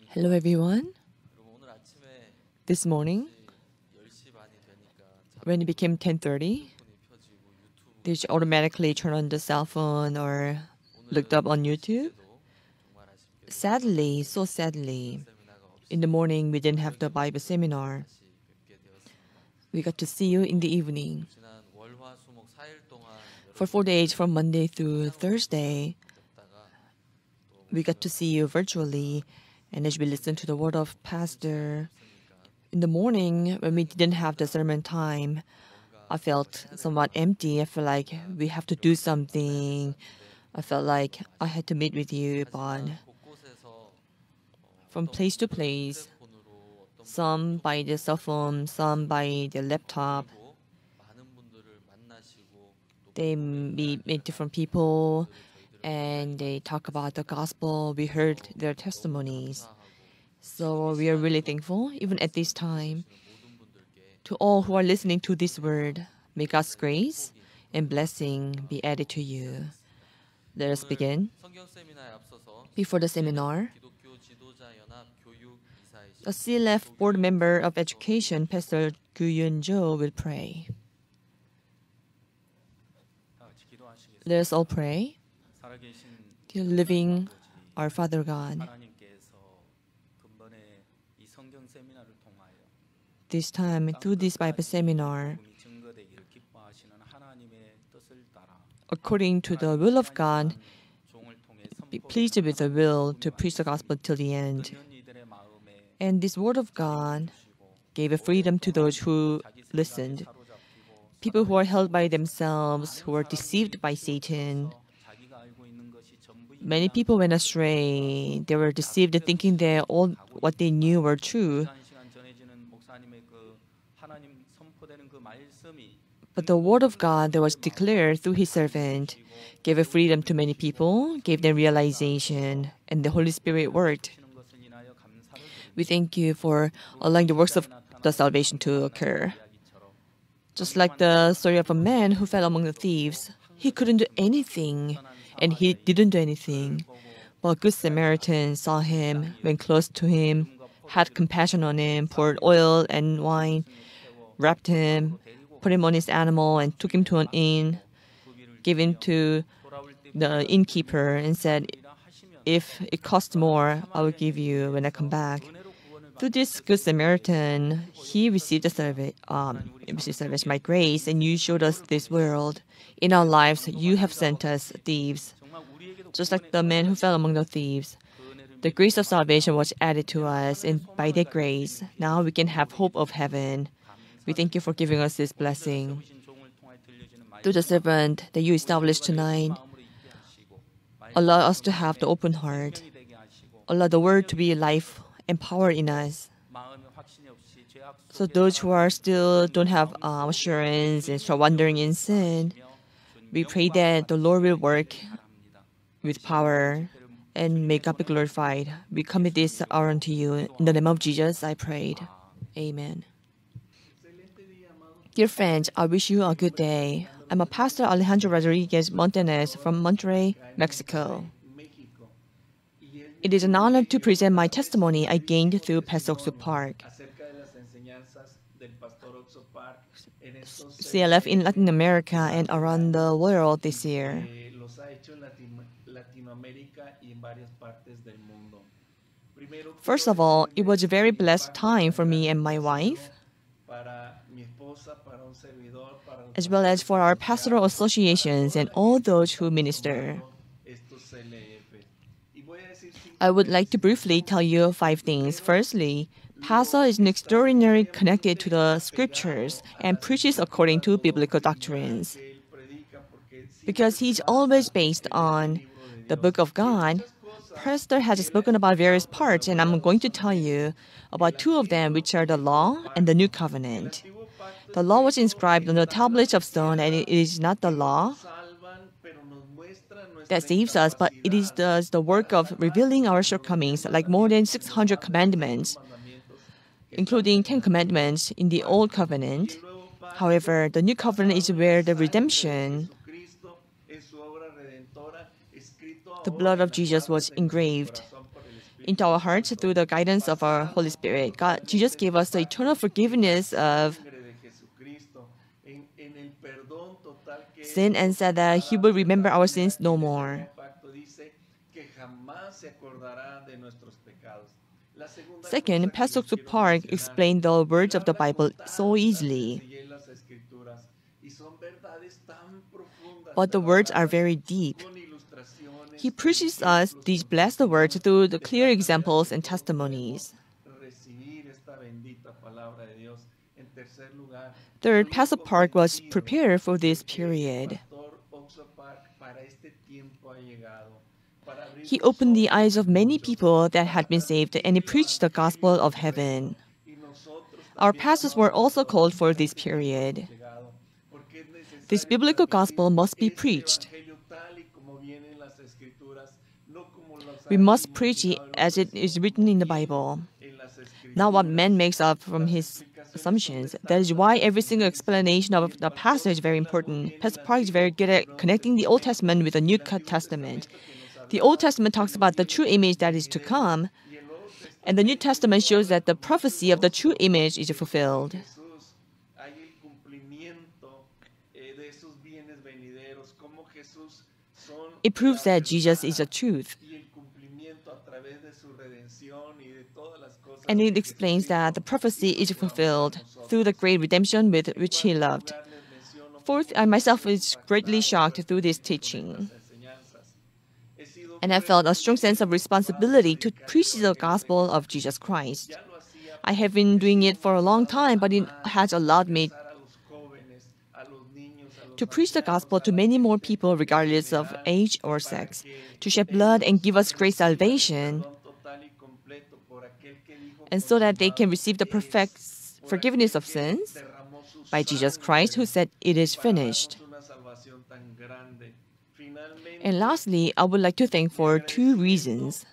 Hello everyone. This morning, when it became 10:30, did you automatically turn on the cell phone or looked up on YouTube? Sadly, so sadly, in the morning we didn't have the Bible seminar. We got to see you in the evening. For 4 days, from Monday through Thursday, we got to see you virtually, and as we listened to the word of Pastor, in the morning when we didn't have the sermon time, I felt somewhat empty. I felt like we have to do something. I felt like I had to meet with you, but from place to place, some by the cell phone, some by the laptop, they meet different people and they talk about the gospel. We heard their testimonies. So we are really thankful, even at this time. To all who are listening to this word, may God's grace and blessing be added to you. Let us begin. Before the seminar, a CLF board member of education, Pastor Gu Yun-jo, will pray. Let us all pray. Dear living, our Father God, this time, through this Bible seminar, according to the will of God, be pleased with the will to preach the gospel till the end. And this word of God gave a freedom to those who listened. People who are held by themselves, who are deceived by Satan. Many people went astray. They were deceived thinking that all what they knew were true. But the word of God that was declared through his servant gave a freedom to many people, gave them realization, and the Holy Spirit worked. We thank you for allowing the works of the salvation to occur. Just like the story of a man who fell among the thieves, he couldn't do anything, and he didn't do anything. But a good Samaritan saw him, went close to him, had compassion on him, poured oil and wine, wrapped him, put him on his animal, and took him to an inn, gave him to the innkeeper, and said, "If it costs more, I will give you when I come back." Through this good Samaritan, he received the service by grace, and you showed us this world. In our lives, you have sent us thieves, just like the man who fell among the thieves. The grace of salvation was added to us, and by that grace, now we can have hope of heaven. We thank you for giving us this blessing. Through the servant that you established tonight, allow us to have the open heart. Allow the word to be life and power in us. So those who are still don't have assurance and start wandering in sin, we pray that the Lord will work with power and may God be glorified. We commit this hour unto you. In the name of Jesus, I prayed. Amen. Dear friends, I wish you a good day. I'm a Pastor Alejandro Rodriguez Montanez from Monterrey, Mexico. It is an honor to present my testimony I gained through Pastor Oxo Park, CLF in Latin America and around the world this year. First of all, it was a very blessed time for me and my wife, as well as for our pastoral associations and all those who minister. I would like to briefly tell you 5 things. Firstly, Pastor is an extraordinary connected to the scriptures and preaches according to biblical doctrines. Because he's always based on the book of God, Pastor has spoken about various parts, and I'm going to tell you about 2 of them, which are the law and the new covenant. The law was inscribed on the tablets of stone, and it is not the law that saves us, but it is the work of revealing our shortcomings, like more than 600 commandments, including 10 commandments in the Old Covenant. However, the New Covenant is where the redemption, the blood of Jesus was engraved. into our hearts through the guidance of our Holy Spirit. Jesus gave us the eternal forgiveness of sin and said that He will remember our sins no more. Second, Pastor Suk Park explained the words of the Bible so easily. But the words are very deep. He preaches us these blessed words through the clear examples and testimonies. Third, Pastor Park was prepared for this period. He opened the eyes of many people that had been saved, and he preached the gospel of heaven. Our pastors were also called for this period. This biblical gospel must be preached. We must preach it as it is written in the Bible, not what man makes up from his assumptions. That is why every single explanation of the pastor is very important. Pastor Park is very good at connecting the Old Testament with the New Testament. The Old Testament talks about the true image that is to come, and the New Testament shows that the prophecy of the true image is fulfilled. It proves that Jesus is the truth. And it explains that the prophecy is fulfilled through the great redemption with which He loved. Fourth, I myself was greatly shocked through this teaching. And I felt a strong sense of responsibility to preach the gospel of Jesus Christ. I have been doing it for a long time, but it has allowed me to preach the gospel to many more people regardless of age or sex, to shed blood and give us great salvation, and so that they can receive the perfect forgiveness of sins by Jesus Christ, who said, "It is finished." And lastly, I would like to thank for two reasons.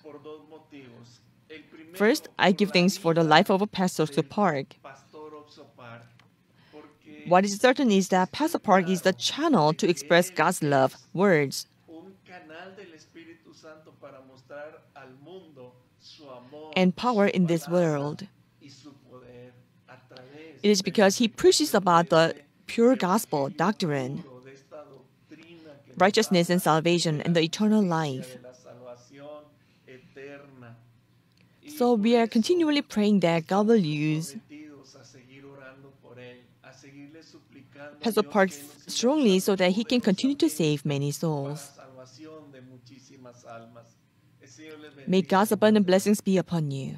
First, I give thanks for the life of Pastor Suk Park. What is certain is that Pastor Park is the channel to express God's love, words, and power in this world. It is because he preaches about the pure gospel doctrine, righteousness and salvation, and the eternal life. So we are continually praying that God will use Pastor Park strongly so that he can continue to save many souls. May God's abundant blessings be upon you.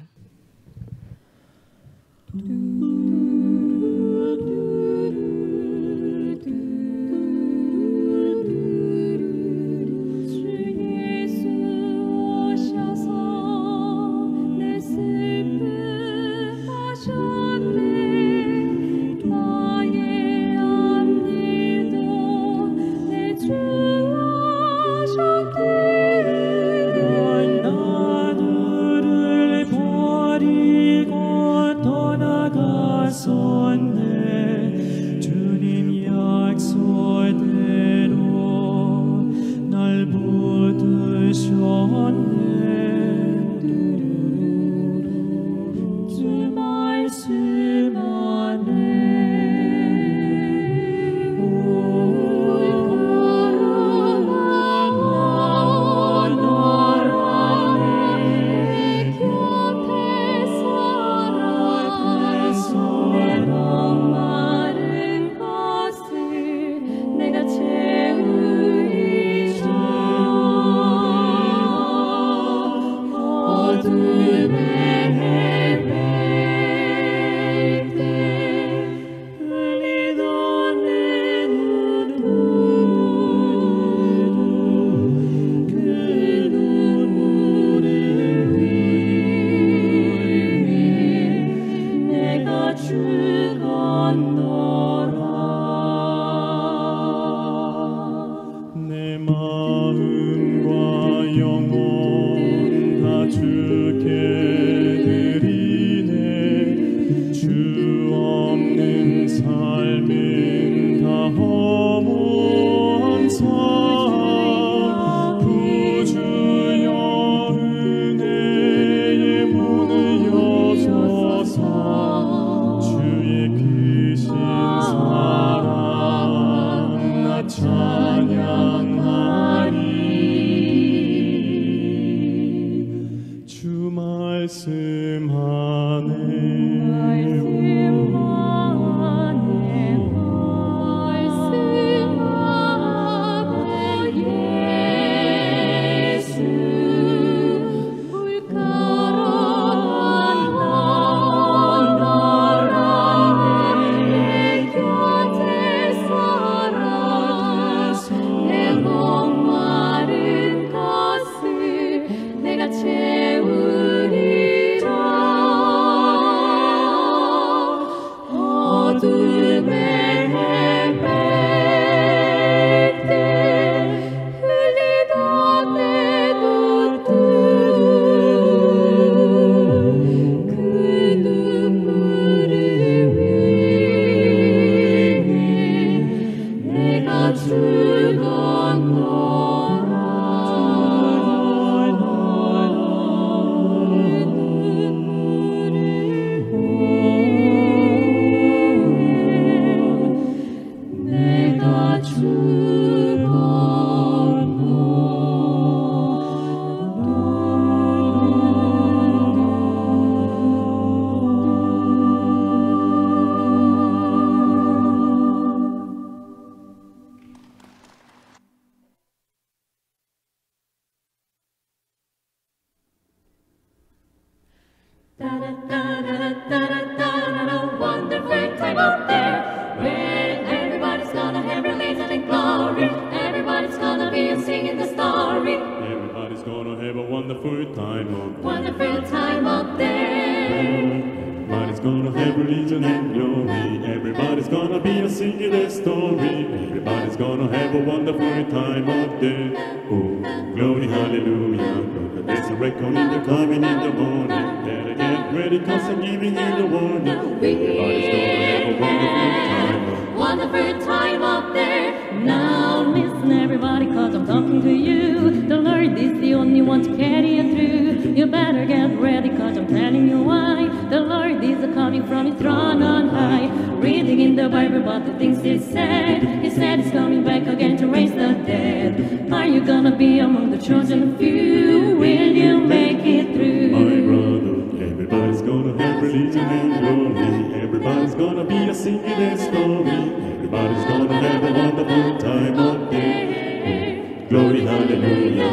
Wonderful time out there, where everybody's gonna have religion and glory. Everybody's gonna be singing the story. Everybody's gonna have a wonderful time out there. Wonderful time out there. Everybody's gonna have religion and glory. Everybody's gonna be a singing a story. Everybody's gonna have a wonderful time out there. Oh, glory, hallelujah. There's a record in the coming in the morning. Better get ready, cause I'm giving you the warning. Everybody's gonna have a wonderful time. Wonderful time out there. Now listen everybody, cause I'm talking to you. The Lord is the only one to carry you through. You better get ready, cause I'm telling you why. The Lord is coming from his throne on high. Reading in the Bible about the things he said. He said he's coming back again to raise the dead. Are you gonna be among the chosen few? Will you make it through? My brother, everybody's gonna have religion and glory. Everybody's gonna be a singing a story. Everybody's gonna have a wonderful time out there. Glory, hallelujah.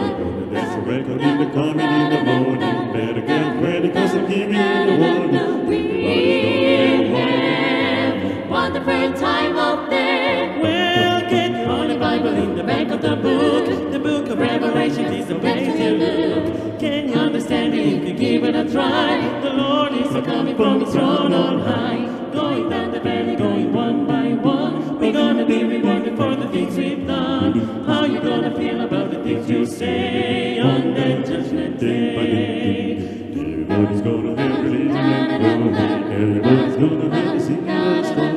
There's a record in the coming in the morning. Better get ready, cause I'm giving you the warning. Everybody's gonna have a wonderful time out there. Well, get your Holy Bible in the back of the book. The book of Revelation is the place to look. Can you understand it if you give it a try? The Lord is coming from his throne on high. Going down the valley, going one by one. We're gonna be rewarded for the things we've done. How you gonna feel about the things you say on that judgment day? Everybody's gonna have religion and glory. Everybody's gonna have a singing a story.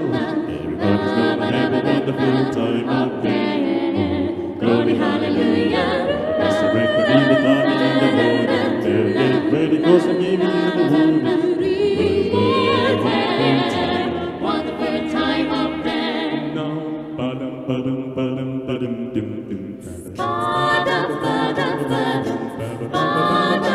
Everybody's gonna have a wonderful time out there. Glory, hallelujah. That's the record in the coming in the morning. Better get ready, cause I'm giving you the warning. Wonderful time out there. Now, ba-dum, ba-dum, ba-dum, ba-dum, dum, dum. Ba-dum, ba-dum, ba-dum, ba-dum.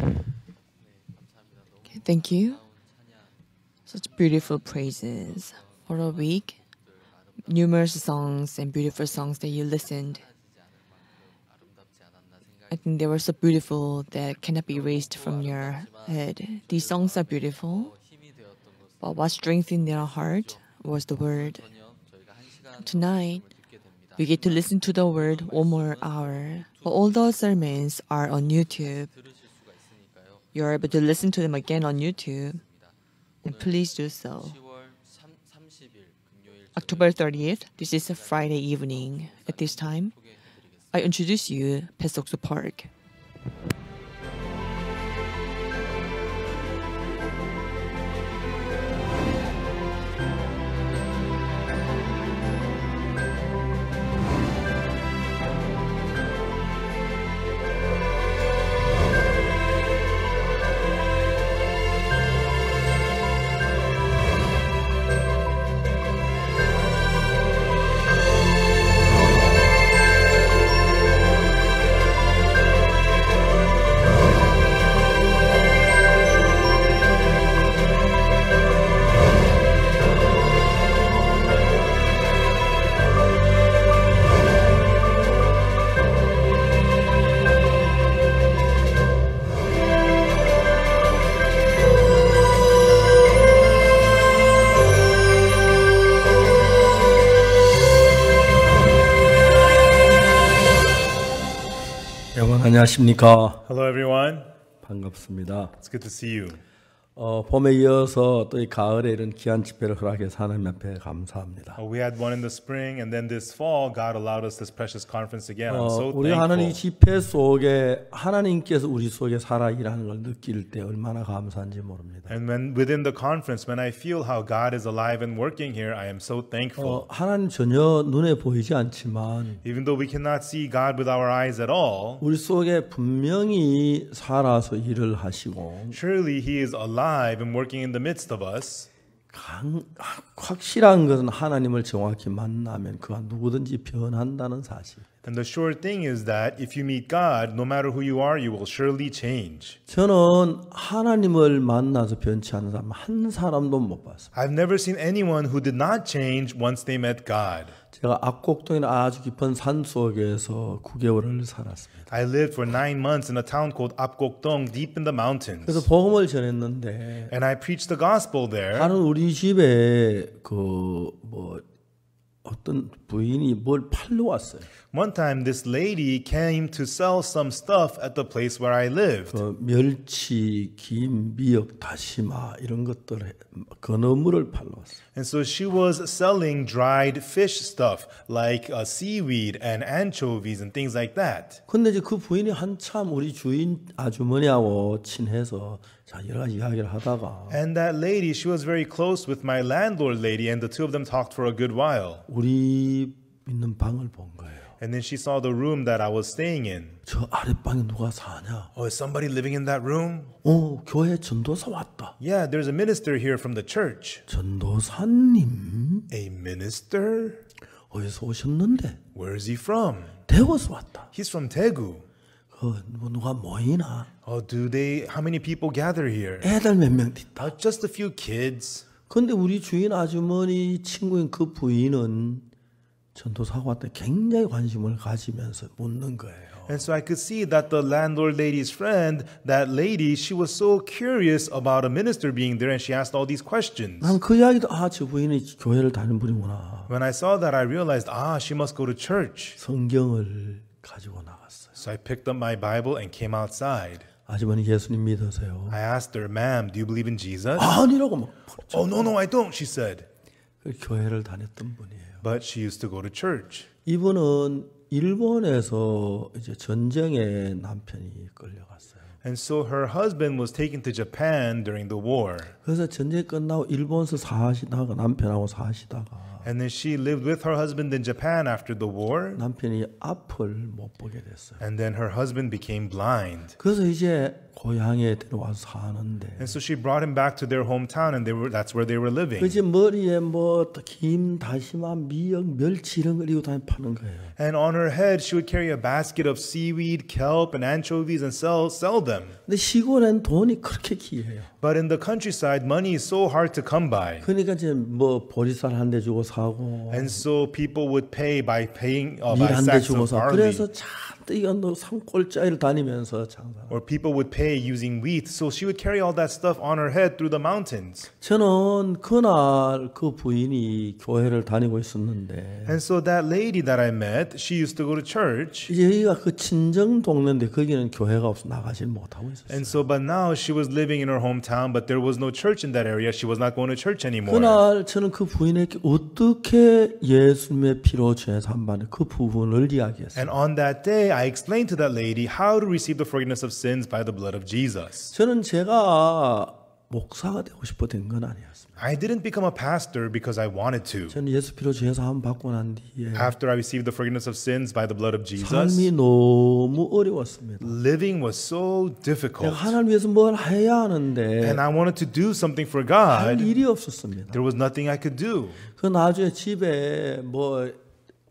Okay, thank you. Such beautiful praises for a week. Numerous songs and beautiful songs that you listened. I think they were so beautiful that cannot be erased from your head. These songs are beautiful, but what strengthened their heart was the word. Tonight, we get to listen to the word 1 more hour. But all those sermons are on YouTube. You're able to listen to them again on YouTube. And please do so. October 30th, this is a Friday evening. At this time, I introduce you Pesoksu Park. 안녕하십니까. Hello, everyone. 반갑습니다. It's good to see you. 봄에 이어서 또 이 가을에 이런 귀한 집회를 허락해서 하나님 앞에 감사합니다. We had one in the spring, and then this fall, God allowed us this precious conference again. I'm so 우리 하는 이 thankful. 집회 속에 하나님께서 우리 속에 살아 일하는 걸 느낄 때 얼마나 감사한지 모릅니다. And when within the conference, when I feel how God is alive and working here, I am so thankful. 하나님 전혀 눈에 보이지 않지만 Even though we cannot see God with our eyes at all, 우리 속에 분명히 살아서 일을 하시고 surely He is alive and working in the midst of us. 확실한 것은 하나님을 정확히 만나면 그가 누구든지 변한다는 사실. And the sure thing is that if you meet God, no matter who you are, you will surely change. 저는 하나님을 만나서 변치 않는 사람 한 사람도 못 봤어요. I've never seen anyone who did not change once they met God. 제가 압곡동이나 아주 깊은 산 속에서 9개월을 살았습니다. I lived for 9 months in a town called Apgokdong, deep in the mountains. 그래서 복음을 전했는데 And I preached the gospel there. 하는 우리 집에 어떤 부인이 뭘 팔러 왔어요. One time, this lady came to sell some stuff at the place where I lived. 멸치, 김, 미역, 다시마 이런 것들 건어물을 팔러 왔어요. And so she was selling dried fish stuff like seaweed and anchovies and things like that. 근데 이제 그 부인이 한참 우리 주인 아주머니하고 친해서 자 여러 가지 이야기를 하다가 And that lady, she was very close with my landlord lady, and the two of them talked for a good while. 우리 있는 방을 본 거예요. And then she saw the room that I was staying in. 저 아랫방에 누가 사냐? Oh, is somebody living in that room? 교회 전도사 왔다. Yeah, there's a minister here from the church. 전도사님? A minister? 어디서 오셨는데? Where is he from? 대구에서 왔다. He's from Daegu. 누가 모이나? Oh, how many people gather here? 애들 몇 명 있다. Just a few kids. 근데 우리 주인 아주머니 친구인 그 부인은 전도사가 왔다 굉장히 관심을 가지면서 묻는 거예요. And so I could see that the landlord lady's friend, that lady, she was so curious about a minister being there, and she asked all these questions. 난 그 이야기도 저 부인이 교회를 다니는 분이구나. When I saw that, I realized, she must go to church. 성경을 가지고 나갔어요. So I picked up my Bible and came outside. 아주머니 예수님 믿으세요? I asked her, ma'am, do you believe in Jesus? 아니라고 막. Oh, no, I don't, she said. 그 교회를 다녔던 분이에요. But she used to go to church. 이분은 일본에서 이제 전쟁에 남편이 끌려갔어요. And so her husband was taken to Japan during the war. 그래서 전쟁 끝나고 일본에서 사시다가 남편하고 사시다가 And then she lived with her husband in Japan after the war. 남편이 앞을 못 보게 됐어요. And then her husband became blind. 그래서 이제 고향에 데려와서 사는데 And so she brought him back to their hometown, and that's where they were living. 그지 머리에 뭐 김, 다시마, 미역, 멸치 이런 걸 이고 다니 파는 거예요. And on her head, she would carry a basket of seaweed, kelp, and anchovies and sell them. 근데 시골엔 돈이 그렇게 귀해요. But in the countryside, money is so hard to come by. 그러니까 이제 뭐 보리쌀 한 대 주고 사고 And so people would pay by 밀 by 한 대 sacks 주고 of 사고 barley. 그래서 잔뜩 이건 산골짜기를 다니면서 장사. Or people would pay using wheat. So she would carry all that stuff on her head through the mountains. 저는 그날 그 부인이 교회를 다니고 있었는데 And so that lady that I met, she used to go to church. 이제 여기가 그 친정 동네인데 거기는 교회가 없어 나가질 못하고 있었어요. And so, but now she was living in her hometown, but there was no church in that area. She was not going to church anymore. 그날 저는 그 부인에게 어떻게 예수님의 피로 죄 사함받는 그 부분을 이야기했어요. And on that day, I explained to that lady how to receive the forgiveness of sins by the blood of Jesus. 저는 제가 목사가 되고 싶어 된 건 아니었습니다. I didn't become a pastor because I wanted to. 저는 예수 피로 죄 사함 받고 난 뒤에 After I received the forgiveness of sins by the blood of Jesus, 삶이 너무 어려웠습니다. living was so difficult. 내가 하나님 위해서 뭘 해야 하는데 And I wanted to do something for 할 God. 일이 없었습니다. There was nothing I could do. 그 나중에 집에 뭐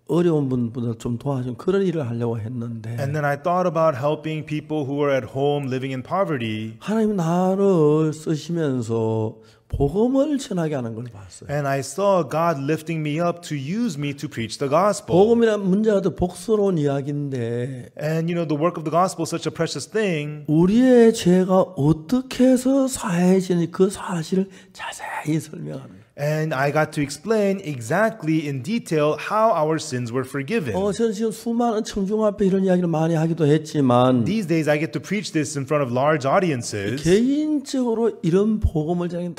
어려운 분들 좀 도와준 그런 일을 하려고 했는데 And then I thought about helping people who were at home living in poverty. 하나님 나를 쓰시면서 복음을 전하게 하는 걸 봤어요. And I saw God lifting me up to use me to preach the gospel. 복음이란 문제가 더 복스러운 이야기인데 And you know, the work of the gospel is such a precious thing. 우리의 죄가 어떻게 해서 사해지는지 그 사실을 자세히 설명하는 거예요. And I got to explain exactly in detail how our sins were forgiven. 저는 지금 수많은 청중 앞에 이런 이야기를 많이 하기도 했지만 These days I get to preach this in front of large audiences. 개인적으로 이런 복음을 전하기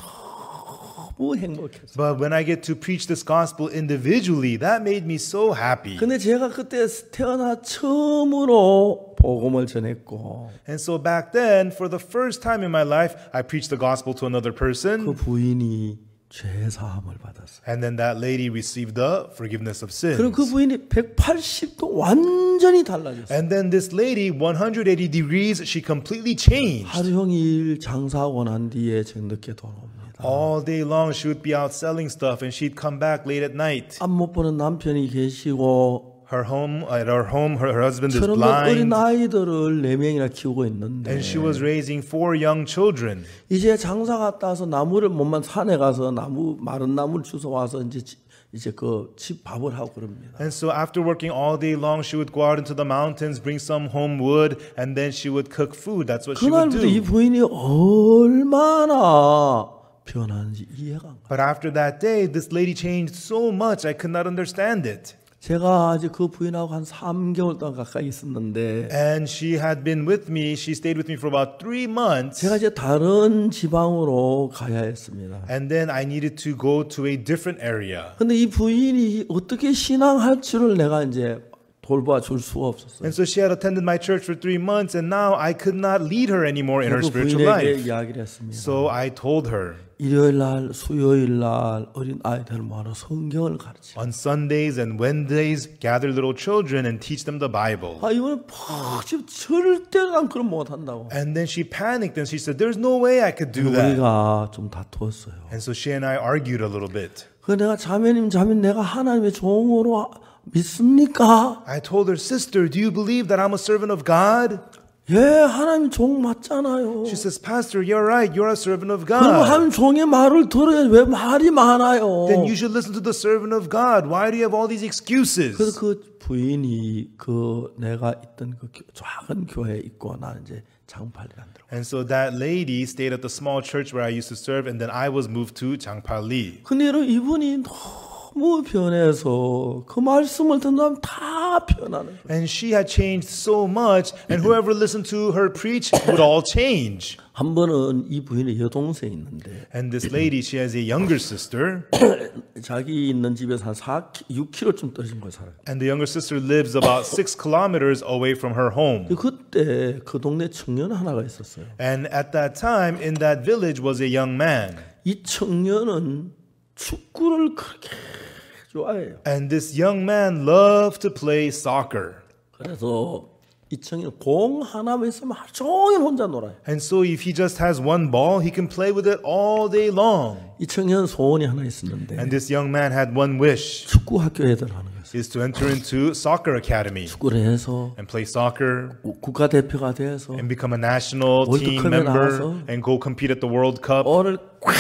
너무 행복했어요. But when I get to preach this gospel individually, that made me so happy. 근데 제가 그때 태어나 처음으로 복음을 전했고 And so back then, for the first time in my life, I preached the gospel to another 그 person. 부인이 죄 사함을 받았어요. And then that lady received the forgiveness of sins. 그럼 그 부인이 180도 완전히 달라졌어요. And then this lady, 180 degrees, she completely changed. 하루 종일 장사하고 난 뒤에 저 늦게 돌아옵니다. All day long, she would be out selling stuff, and she'd come back late at night. 앞 못 보는 남편이 계시고 At her home, her husband is 저는 어린 blind, 아이들을 4명이나 키우고 있는데 and she was raising 4 young children. 이제 장사 갔다 와서 나무를 몸만 산에 가서 마른 나무를 주워 와서 이제 그 집 밥을 하고 그럽니다. And so after working all day long, she would go out into the mountains, bring some home wood, and then she would cook food. That's what she would 그날부터 이 do. 부인이 얼마나 변하는지 이해가 안 가요. But after that day, this lady changed so much, I could not understand it. 제가 아직 그 부인하고 한 3개월 동안 가까이 있었는데 And she had been with me, she stayed with me for about 3 months. 제가 이제 다른 지방으로 가야 했습니다. And then I needed to go to a different area. 근데 이 부인이 어떻게 신앙할 줄을 내가 이제 돌봐줄 수가 없었어요. And so she had attended my church for 3 months, and now I could not lead her anymore in her 그 spiritual 부인에게 life. 이야기를 했습니다. So I told her, 일요일 날, 수요일 날 어린 아이들 모아서 성경을 가르치. on Sundays and Wednesdays, gather little children and teach them the Bible. 이번에 지금 절대 난 그럼 못 한다고. And then she panicked and she said, there's no way I could do that. 우리가 좀 다투었어요. And so she and I argued a little bit. 그 내가 자매님 내가 하나님의 종으로 믿습니까? I told her, sister, do you believe that I'm a servant of God? 예, 하나님 종 맞잖아요. She says, pastor, you're right. You're a servant of 그럼 God. 하나님 종의 말을 들어야 왜 말이 많아요? Then you should listen to the servant of God. Why do you have all these excuses? 그래서 그 부인이 내가 있던 그 작은 교회에 있고 나는 이제 장팔리 안 들어. And so that lady stayed at the small church where I used to serve, and then I was moved to Changpali. 근데 이분이 너무 변해서 그 말씀을 듣는 다 변하는 거예요. And she had changed so much, and whoever listened to her preach would all change. 한 번은 이 부인의 여동생이 있는데 And this lady, she has a younger sister, 자기 있는 집에서 한 6km쯤 떨어진 곳에 살아요. and the younger sister lives about 6 kilometers away from her home. 그때 그 동네 청년 하나가 있었어요. And at that time, in that village was a young man. 이 청년은 축구를 그렇게 좋아해요. And this young man loved to play soccer. 그래서 이청이는 공 하나만 있으면 하루 종일 혼자 놀아요. And so if he just has one ball, he can play with it all day long. 이청이는 소원이 하나 있었는데 And this young man had one wish, 축구 학교에 들어가는 거예요. is to enter into soccer academy 축구를 해서 and play soccer 국가대표가 돼서 and become a national team 월드컵에 member 나가서 and go compete at the World Cup 볼을 꽉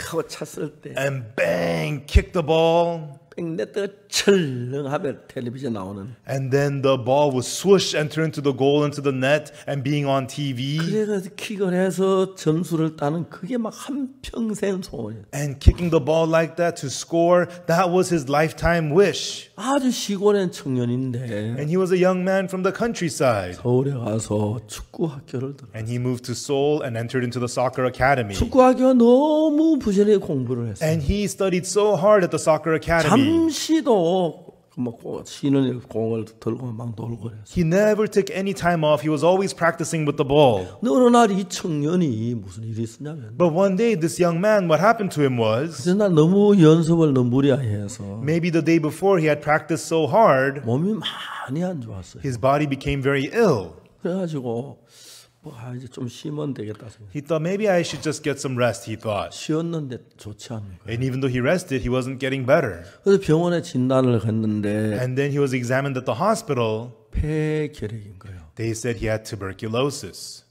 하고 찼을 때 and bang, kick the ball. 백네트가 철렁하면 텔레비전 나오는 And then the ball would swoosh, enter into the goal, into the net, and being on TV. 그래서 킥을 해서 점수를 따는 그게 막 한평생 소원이에요. And kicking the ball like that to score, that was his lifetime wish. 아주 시골의 청년인데 And he was a young man from the countryside. 서울에 가서 축구 학교를 들어. And he moved to Seoul and entered into the soccer academy. 축구 학교가 너무 부지런히 공부를 했어요. And he studied so hard at the soccer academy. 잠시도 막 쉬는 공을 들고 막 놀고 그랬어요. He never took any time off. He was always practicing with the ball. 근데 어느 날 이 청년이 무슨 일이 있었냐면 But one day, this young man, what happened to him was, 그날 너무 연습을 너무 무리해서 maybe the day before he had practiced so hard, 몸이 많이 안 좋았어요. his body became very ill. 그래가지고 이제 좀 쉬면 되겠다 생각. He thought, maybe I should just get some rest, he thought. 쉬었는데 좋지 않은 거예요. And even though he rested, he wasn't getting better. 그래서 병원에 진단을 했는데 And then he was examined at the hospital. 폐결핵인 거예요. They said he had tuberculosis.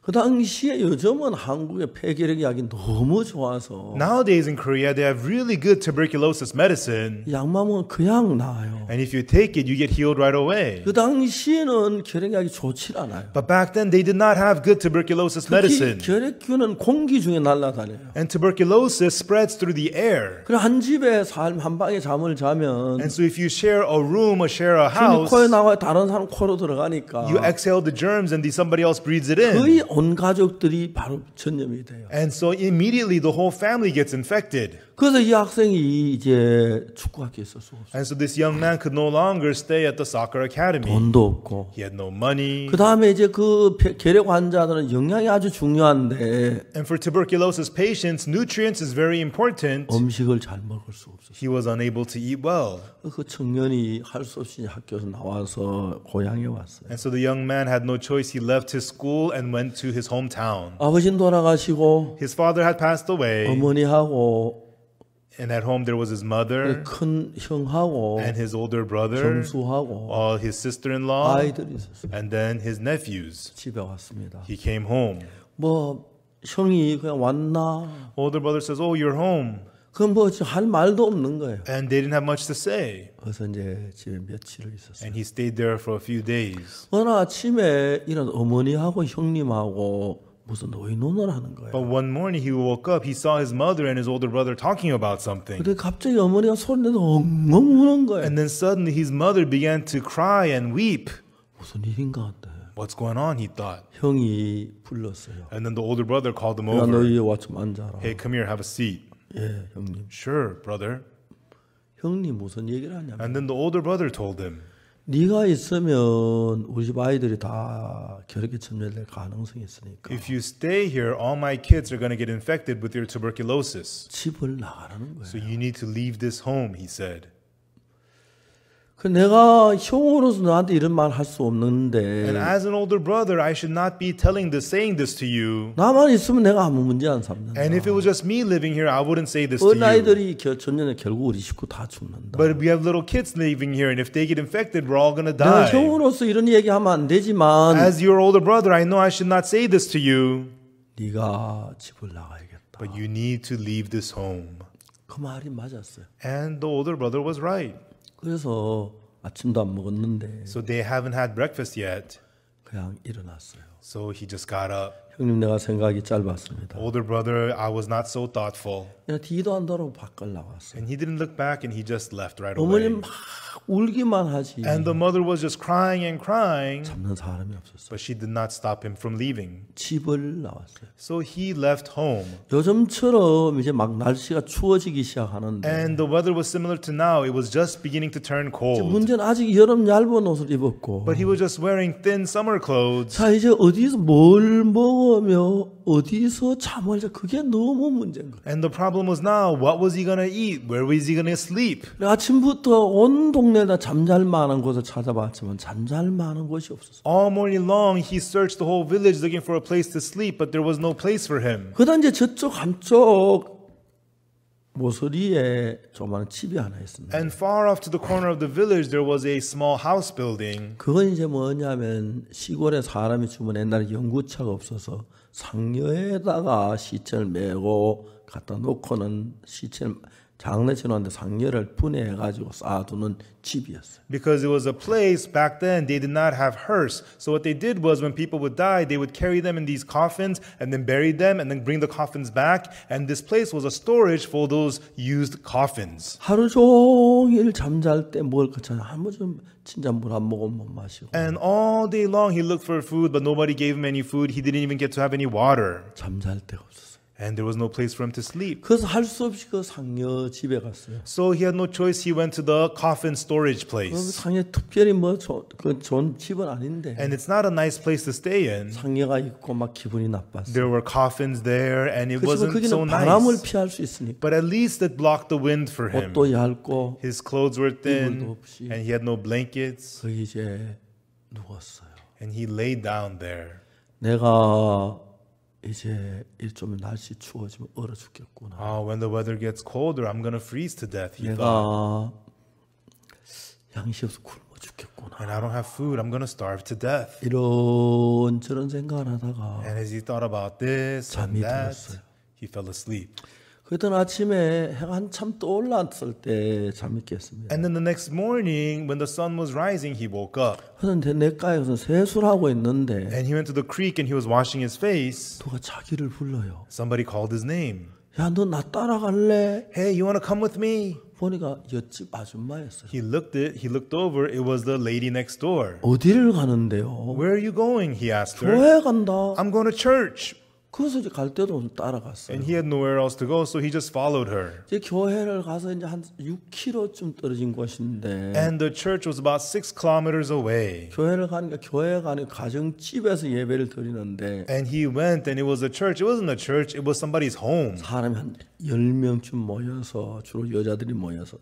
그 당시에 요즘은 한국의 폐결핵 약이 너무 좋아서 Nowadays in Korea, they have really good tuberculosis medicine. 약만 먹으면 그냥 나아요. And if you take it, you get healed right away. 그 당시에는 결핵약이 좋지 않아요. But back then, they did not have good tuberculosis 특히 medicine. 결핵균은 공기 중에 날아다녀요. And tuberculosis spreads through the air. 그래 한 집에 한 방에 잠을 자면 And so if you share a room or share a house, 코에 나와 다른 사람 코로 들어가니까 you exhale the germs and somebody else breathes it in. 거의 온 가족들이 바로 전염이 돼요. And so immediately the whole family gets infected. 그래서 이 학생이 이제 축구학교에 있을 수 없어요. And so this young man could no longer stay at the soccer academy. 돈도 없고. He had no money. 그 다음에 이제 그 결핵 환자들은 영양이 아주 중요한데 And for tuberculosis patients, nutrients is very important. 음식을 잘 먹을 수 없어요. He was unable to eat well. 그 청년이 할 수 없이 학교에서 나와서 고향에 왔어요. And so the young man had no choice. He left his school and went to his hometown. 아버지는 돌아가시고 His father had passed away. 어머니하고 And at home there was his mother 큰 형하고 and his older brother, 정수하고 his sister-in-law, 아이들이 있었어요. and then his nephews. 집에 왔습니다. He came home. 뭐 형이 그냥 왔나? Older brother says, "Oh, you're home." 그건 뭐 할 말도 없는 거예요. And they didn't have much to say. 그래서 이제 집에 며칠을 있었어요. And he stayed there for a few days. 어느 아침에 이런 어머니하고 형님하고 무슨 의논을 하는 거예요. But one morning he woke up, he saw his mother and his older brother talking about something. 근데 갑자기 어머니가 소리내서 엉엉 우는 거예요. And then suddenly his mother began to cry and weep. 무슨 일인가 한데. What's going on, he thought. 형이 불렀어요. And then the older brother called him 야, 너 over. 여기 와 좀 앉아라. Hey, come here, have a seat. 예, 형님. Sure, brother. 형님 무슨 얘기를 하냐면 And then the older brother told him, 네가 있으면 우리 집 아이들이 다 결핵에 전염될 가능성이 있으니까 if you stay here, all my kids are going to get infected with your tuberculosis. 집을 나가라는 거예요. So you need to leave this home, he said. 그 내가 형으로서 너한테 이런 말 할 수 없는데 And as an older brother, I should not be saying this to you. 나만 있으면 내가 아무 문제 안 삼는다. And if it was just me living here, I wouldn't say this to you. 어린아이들이 전년에 결국 우리 식구 다 죽는다. But we have little kids living here, and if they get infected, we're all going to 내가 die. 형으로서 이런 얘기하면 안 되지만 As your older brother, I know I should not say this to you. 네가 집을 나가야겠다. But you need to leave this home. 그 말이 맞았어요. And the older brother was right. 그래서 아침도 안 먹었는데 So they haven't had breakfast yet. 그냥 일어났어요. So he just got up. 형님 내가 생각이 짧았습니다. Older brother, I was not so thoughtful. 그냥 뒤도 안 돌아보고 밖을 나왔어요. And he didn't look back and he just left right away. 어머니는 막 울기만 하지 And the mother was just crying and crying, 잡는 사람이 없었어요. but she did not stop him from leaving. 집을 나왔어요. So he left home. 요즘처럼 이제 막 날씨가 추워지기 시작하는데 And the weather was similar to now. It was just beginning to turn cold. 문제는 아직 여름 얇은 옷을 입었고 But he was just wearing thin summer clothes. 자 이제 어디서 뭘 먹어 먹으며 어디서 잠을 자? 그게 너무 문제인 거예요. And the problem was now, what was he going to eat? Where was he going to sleep? 아침부터 온 동네에다 잠잘 만한 곳을 찾아봤지만 잠잘 만한 곳이 없었어요. All morning long, he searched the whole village looking for a place to sleep, but there was no place for him. 그다음 이제 저쪽 한쪽 모서리에 조그마한 집이 하나 있습니다. And far off to the corner of the village, there was a small house building. 그건 이제 뭐냐면 시골에 사람이 주면 옛날에 연구차가 없어서 상여에다가 시체를 메고 갖다 놓고는 시체를 장례 치는데 상여를 분해해가지고 쌓아두는 집이었어요. Because it was a place back then, they did not have hearse. So what they did was when people would die, they would carry them in these coffins and then bury them and then bring the coffins back. And this place was a storage for those used coffins. 하루 종일 잠잘 때 먹을 것 참 한 번쯤 진짜 물 한 모금 못 마시고 And all day long he looked for food, but nobody gave him any food. He didn't even get to have any water. 잠잘 데가 없었어요. And there was no place for him to sleep. 그래서 할 수 없이 그 상여 집에 갔어요. So he had no choice. He went to the coffin storage 그 place. 상여 특별히 그 좋은 집은 아닌데 And it's not a nice place to stay in. 상여가 있고 막 기분이 나빴어요. There were coffins there, and it 그렇지만 wasn't so 거기는 바람을 nice. 피할 수 있으니까 But at least it blocked the wind for him. 옷도 얇고 His clothes were thin, 이불도 없이. and he had no blankets, 거기 이제 누웠어요. and he lay down there. 내가 이제 좀 날씨 추워지면 얼어 죽겠구나. Oh, when the weather gets colder, I'm going to freeze to death, he thought. 내가 양식 없어 굶어 죽겠구나. And I don't have food, I'm going to starve to death. 이런저런 생각을 하다가 And as he thought about this and 잠이 that, 들었어요. he fell asleep. 그랬던 아침에 해가 한참 떠올랐을 때 잠이 깼습니다. And then the next morning, when the sun was rising, he woke up. 그래서 냇가에서 세수를 하고 있는데 And he went to the creek and he was washing his face. 누가 자기를 불러요. Somebody called his name. 야, 너 나 따라갈래? Hey, you want to come with me? 보니까 옆집 아줌마였어요. He looked over, it was the lady next door. 어디를 가는데요? Where are you going? He asked her. 교회 간다. I'm going to church. 그래서 이제 갈 데도 없어 따라갔어요. And he had nowhere else to go, so he just followed her. 이제 교회를 가서 이제 한 6km쯤 떨어진 곳인데 And the church was about 6 kilometers away. 교회를 가니까 교회가 아니고 가정집에서 예배를 드리는데 And he went, and it was a church. It wasn't a church, it was somebody's home. 사람이 한 10명쯤 모여서 주로 여자들이 모여서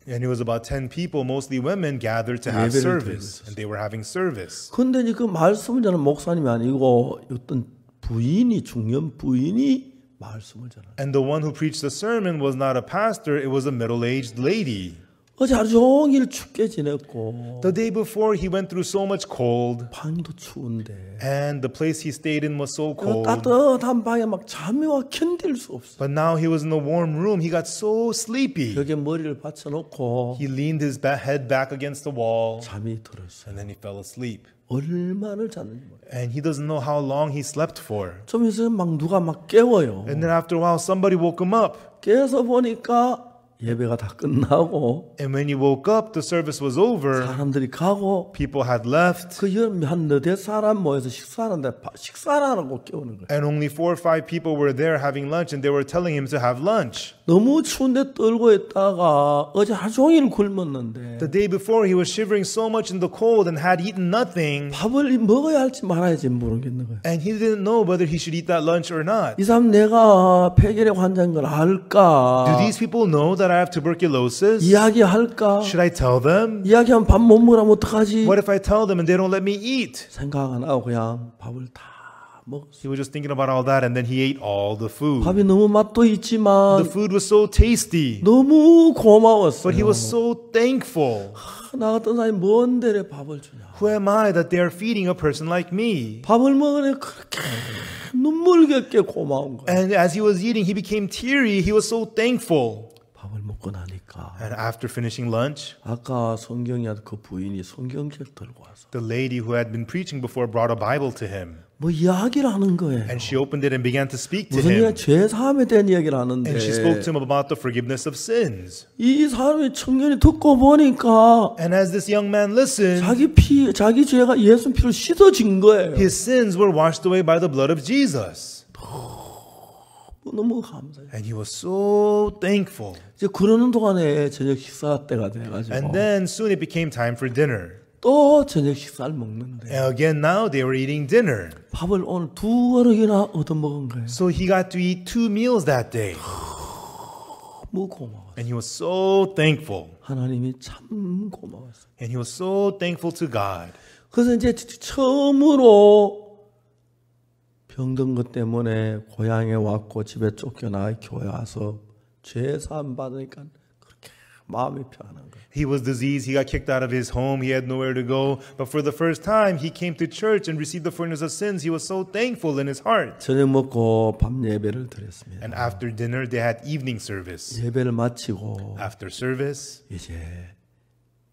And it was about 10 people, mostly women, gathered to have 예배를 service. 드리고 And they were having service. 근데 이제 그 말씀을 전하는 목사님이 아니고 어떤 부인이 중년 부인이 말씀을 전하는 And the one who preached the sermon was not a pastor, it was a middle-aged lady. 어제 하루 종일 춥게 지냈고 The day before, he went through so much cold, 방도 추운데 and the place he stayed in was so cold. 따뜻한 방에 막 잠이 와 견딜 수 없어. But now he was in a warm room. He got so sleepy. 벽에 머리를 받쳐놓고 He leaned his head back against the wall, 잠이 들었어요. and then he fell asleep. 얼마나 잤는지 몰라요. And he doesn't know how long he slept for. 좀 있으면 막 누가 막 깨워요. And then after a while, somebody woke him up. 깨서 보니까 예배가 다 끝나고 And when he woke up, the service was over. 사람들이 가고 People had left. 한 너댓 사람 모여서 식사하는데 식사하라고 깨우는 거예요. And only 4 or 5 people were there having lunch, and they were telling him to have lunch. 너무 추운데 떨고 있다가 어제 하루 종일 굶었는데 The day before, he was shivering so much in the cold and had eaten nothing. 밥을 먹어야 할지 말아야 할지 모르겠는 거예요. And he didn't know whether he should eat that lunch or not. 이 사람 내가 폐결핵 환자인 걸 알까? Do these people know that I have tuberculosis? 이야기할까? Should I tell them? 이야기하면 밥 못 먹으면 어떡하지? What if I tell them and they don't let me eat? 생각 안 하고 그냥 밥을 다 먹었어요. He was just thinking about all that, and then he ate all the food. 밥이 너무 맛도 있지만 The food was so tasty, 너무 고마웠어요. but he was so thankful. 나 같은 사람이 뭔 데래 밥을 주냐. Who am I that they are feeding a person like me? 밥을 먹으니 그렇게 눈물겹게 고마운 거예요. And as he was eating, he became teary. He was so thankful. 밥을 먹고 나니까 And after finishing lunch, 아까 성경이었던 그 부인이 성경책 들고 와서 the lady who had been preaching before brought a Bible to him. 뭐 이야기를 하는 거예요. And she opened it and began to speak to 무슨 him. 이야기 죄 사함에 대한 이야기를 하는데 And she spoke to him about the forgiveness of sins. 이 사람이 청년이 듣고 보니까 And as this young man listened, 자기 죄가 예수 피로 씻어진 거예요. his sins were washed away by the blood of Jesus. 너무 감사해요. And he was so thankful. 이제 그러는 동안에 저녁 식사 때가 돼가지고 And then soon it became time for dinner. 또 저녁 식사를 먹는데 And again now they were eating dinner. 밥을 오늘 2그릇이나 얻어먹은 거예요. So he got to eat 2 meals that day. 너무 고마워. And he was so thankful. 하나님이 참 고마웠어요. And he was so thankful to God. 그래서 이제 처음으로 병든 것 때문에 고향에 왔고 집에 쫓겨나 교회 와서 죄 사함 받으니까 그렇게 마음이 편안한 거예요. He was diseased. He got kicked out of his home. He had nowhere to go. But for the first time, he came to church and received the forgiveness of sins. He was so thankful in his heart. 저녁 먹고 밤 예배를 드렸습니다. And after dinner, they had evening service. 예배를 마치고 After service, 이제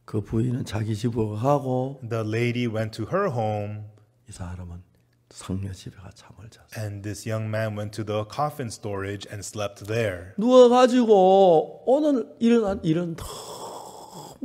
그 부인은 자기 집으로 가고 the lady went to her home, 이 사람은 상녀 집에 가 잠을 잤어요. and this young man went to the coffin storage and slept there. 누워가지고 오늘 일어난 일은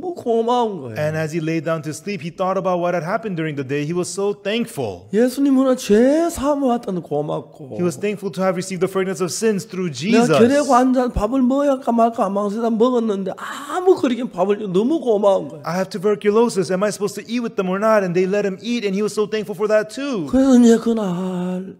너무 고마운 거예요. And as he lay down to sleep, he thought about what had happened during the day. He was so thankful. 예수님은 죄 사함을 받다는 고맙고 He was thankful to have received the forgiveness of sins through 내가 결핵 Jesus. 환자 밥을 먹을까 말까 망설이다 먹었는데 아무 그러긴 밥을 너무 고마운 거예요. I have tuberculosis. Am I supposed to eat with them or not? And they let him eat, and he was so thankful for that too. 그래서 이제 그날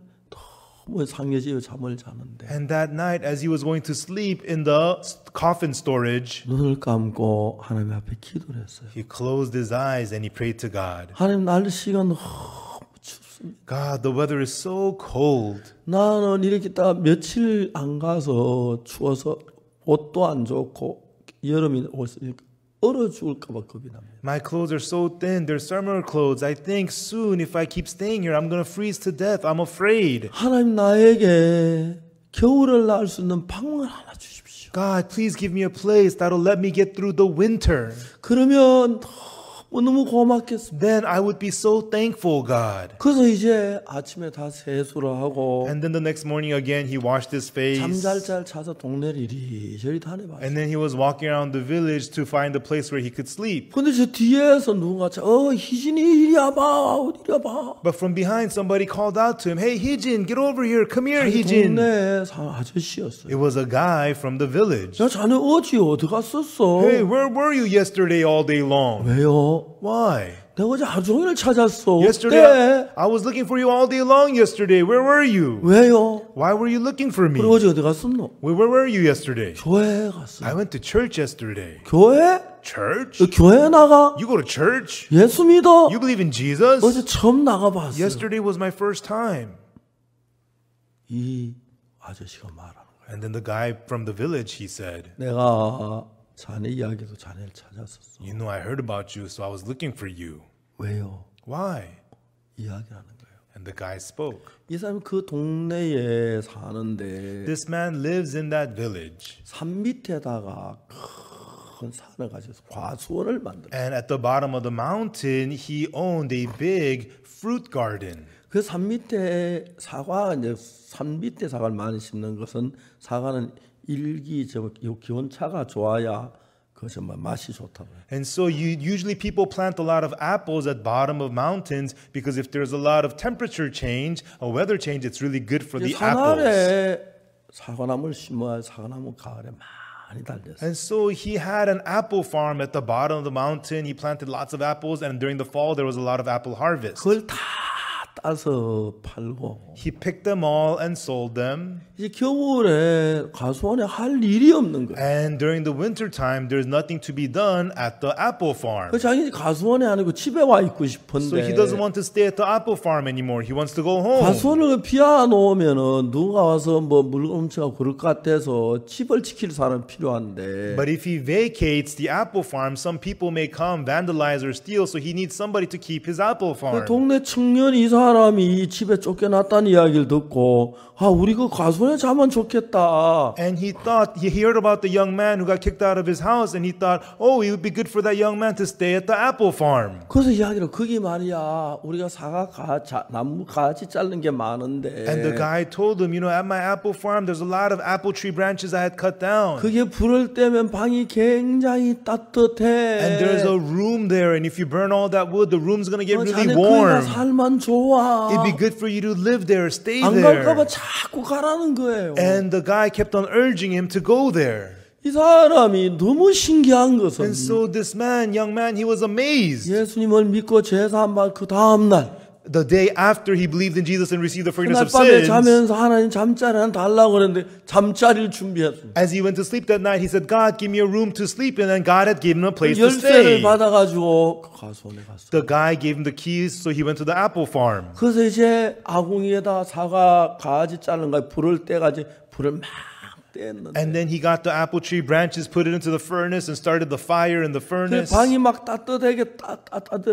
너무 상녀 집에 잠을 자는데 And that night, as he was going to sleep in the coffin storage, 눈을 감고 하나님 앞에 기도를 했어요. he closed his eyes and he prayed to God. 하나님 날씨가 너무 춥습니다. God, the weather is so cold. 나는 이렇게 딱 며칠 안 가서 추워서 옷도 안 좋고 여름이 왔으니까 얼어 죽을까 봐 겁이 납니다. My clothes are so thin. They're summer clothes. I think soon if I keep staying here, I'm going to freeze to death. I'm afraid. 하나님 나에게 겨울을 날 수 있는 방을 하나 주십시오. God, please give me a place that'll let me get through the winter. 그러면 너무 고맙겠습니다. Then I would be so thankful, God. 그래서 이제 아침에 다 세수를 하고 And then the next morning again, he washed his face. 잠잘 찾아 동네를 이리저리 다녀봤어요. And then he was walking around the village to find a place where he could sleep. 근데 저 뒤에서 누군가 희진이 이리 와봐, 이리 와봐. But from behind, somebody called out to him, "Hey, Hijin, get over here. Come here, 자기 Hijin." 동네 아저씨였어요. It was a guy from the village. 야, 자네 어디 갔었어? Hey, where were you yesterday all day long? 왜요? Why? 내가 어제 하루 종일 찾았어. Yesterday, 어때? I was looking for you all day long yesterday. Where were you? 왜요? Why were you looking for me? 그리고 어제 어디 갔었노? Where were you yesterday? 교회 갔어. I went to church yesterday. 교회? Church? 너 교회 나가? You go to church? 예수 믿어? You believe in Jesus? 어제 처음 나가봤어. Yesterday was my first time. 이 아저씨가 말하는 거야. And then the guy from the village, he said, 내가 자네 이야기도 자네를 찾았었어. "You know, I heard about you, so I was looking for you." 왜요? Why? 이야기하는 거예요. And the guy spoke. 이 사람이 그 동네에 사는데 This man lives in that village. 산 밑에다가 큰 산을 가져서 과수원을 만들어. And at the bottom of the mountain, he owned a big fruit garden. 그 산 밑에 사과 이제 산 밑에 사과를 많이 심는 것은 사과는 기온차가 좋아야 그 정말 맛이 좋다고. And so usually people plant a lot of apples at bottom of mountains because if there's a lot of temperature change, a weather change, it's really good for the 산 apples. 아래 사과나무를 심어야 사과나무 가을에 많이 달렸어. And so he had an apple farm at the bottom of the mountain. He planted lots of apples, and during the fall there was a lot of apple harvest. 그걸 다 따서 팔고 He picked them all and sold them. 이제 겨울에 과수원에 할 일이 없는 거야. And during the winter time, there's nothing to be done at the apple farm. 그 자기 과수원에 아니고 집에 와 있고 싶은데. So he doesn't want to stay at the apple farm anymore. He wants to go home. 과수원을 비워 놓으면은 누가 와서 뭐 물건 훔쳐가고 그럴 것 같아서 집을 지킬 사람 필요한데. But if he vacates the apple farm, some people may come, vandalize or steal, so he needs somebody to keep his apple 그 farm. 동네 청년이 이 사람이 집에 쫓겨났다는 이야기를 듣고 우리 그 과수원에 자면 좋겠다. And he heard about the young man who got kicked out of his house, and he thought, oh, it would be good for that young man to stay at the apple farm. 그래서 이야기를 거기 말이야 우리가 나무 가지 자른 게 많은데. And the guy told him, you know, at my apple farm, there's a lot of apple tree branches I had cut down. 그게 불을 떼면 방이 굉장히 따뜻해. And there's a room there, and if you burn all that wood, the room's gonna get really 자네 warm. 거기가 살만 좋아. It'd be good for you to live there, stay 안 there. 갈까봐 자꾸 가라는 거예요. And the guy kept on urging him to go there. 이 사람이 너무 신기한 것은 And so this man, young man, he was amazed. 예수님을 믿고 제사한 그 다음 날 The day after he believed in Jesus and received the forgiveness 그날 of 밤에 sins, 자면서 하나님 잠자리 하나 달라고 그랬는데 잠자리를 준비했습니다. as he went to sleep that night, he said, God, give me a room to sleep in. And God had given him a place to 열쇠를 stay. 받아가지고 가수원에 갔어요. The guy gave him the keys, so he went to the apple farm. 그래서 이제 아궁이에다 사과 가지 자른 거 불을 떼가지고 불을 막 뗐는데 And then he got the apple tree branches, put it into the furnace, and started the fire in the 그 furnace. 방이 막 따뜻하게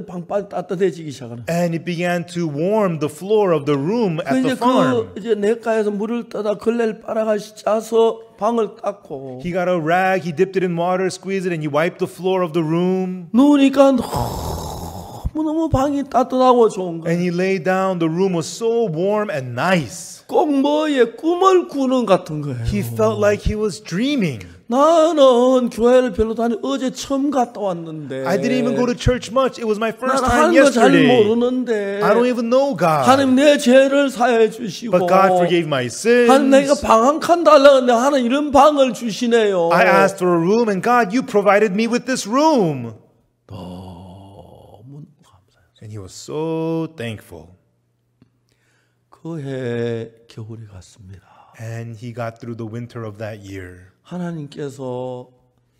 방빨 따뜻해지기 시작하는. And it began to warm the floor of the room at the 이제 farm. 그 이제 냇가에서 물을 떠다 걸레를 빨아가지고 짜서 방을 닦고 He got a rag, he dipped it in water, squeezed it, and he wiped the floor of the room. 누우니까 너무 방이 따뜻하고 좋은 거예요. And he lay down. The room was so warm and nice. 꼭 뭐에 꿈을 꾸는 같은 거예요. He felt like he was dreaming. 나는 교회를 별로 다니 어제 처음 갔다 왔는데 I didn't even go to church much. It was my first 나는 time 하는 거 잘 yesterday. 모르는데 I don't even know God. 하나님 내 죄를 사해 주시고 But God forgave my sins. 하나님 내가 방 한 칸 달라고 했는데 하나님 이런 방을 주시네요. I asked for a room, and God, you provided me with this room. 너무 감사해요. And he was so thankful. 그해 겨울이 갔습니다. And he got through the winter of that year. 하나님께서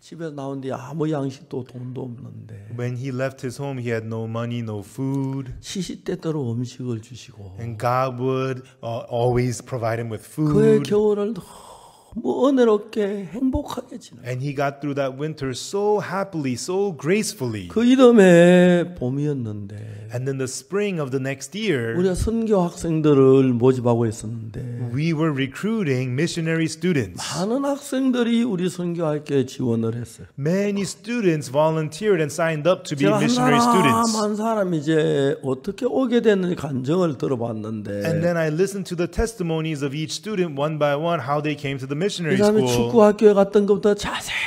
집에서 나온 뒤에 아무 양식도 돈도 없는데 When he left his home, he had no money, no food. 시시때때로 음식을 주시고 And God would always provide him with 그해 food. 겨울을 너무 은혜롭게 행복하게 지내. And he got through that winter so happily, so gracefully. 그 이듬해 봄이었는데 And then the spring of the next year, 우리가 선교 학생들을 모집하고 있었는데 we were recruiting missionary students. 많은 학생들이 우리 선교학교에 지원을 했어요. Many students volunteered and signed up to be 제가 missionary students. 한 사람 이제 어떻게 오게 됐는지 간증을 들어봤는데 And then I listened to the testimonies of each student one by one, how they came to the 그 missionary 다음에 school. 축구학교에 갔던 것부터 자세히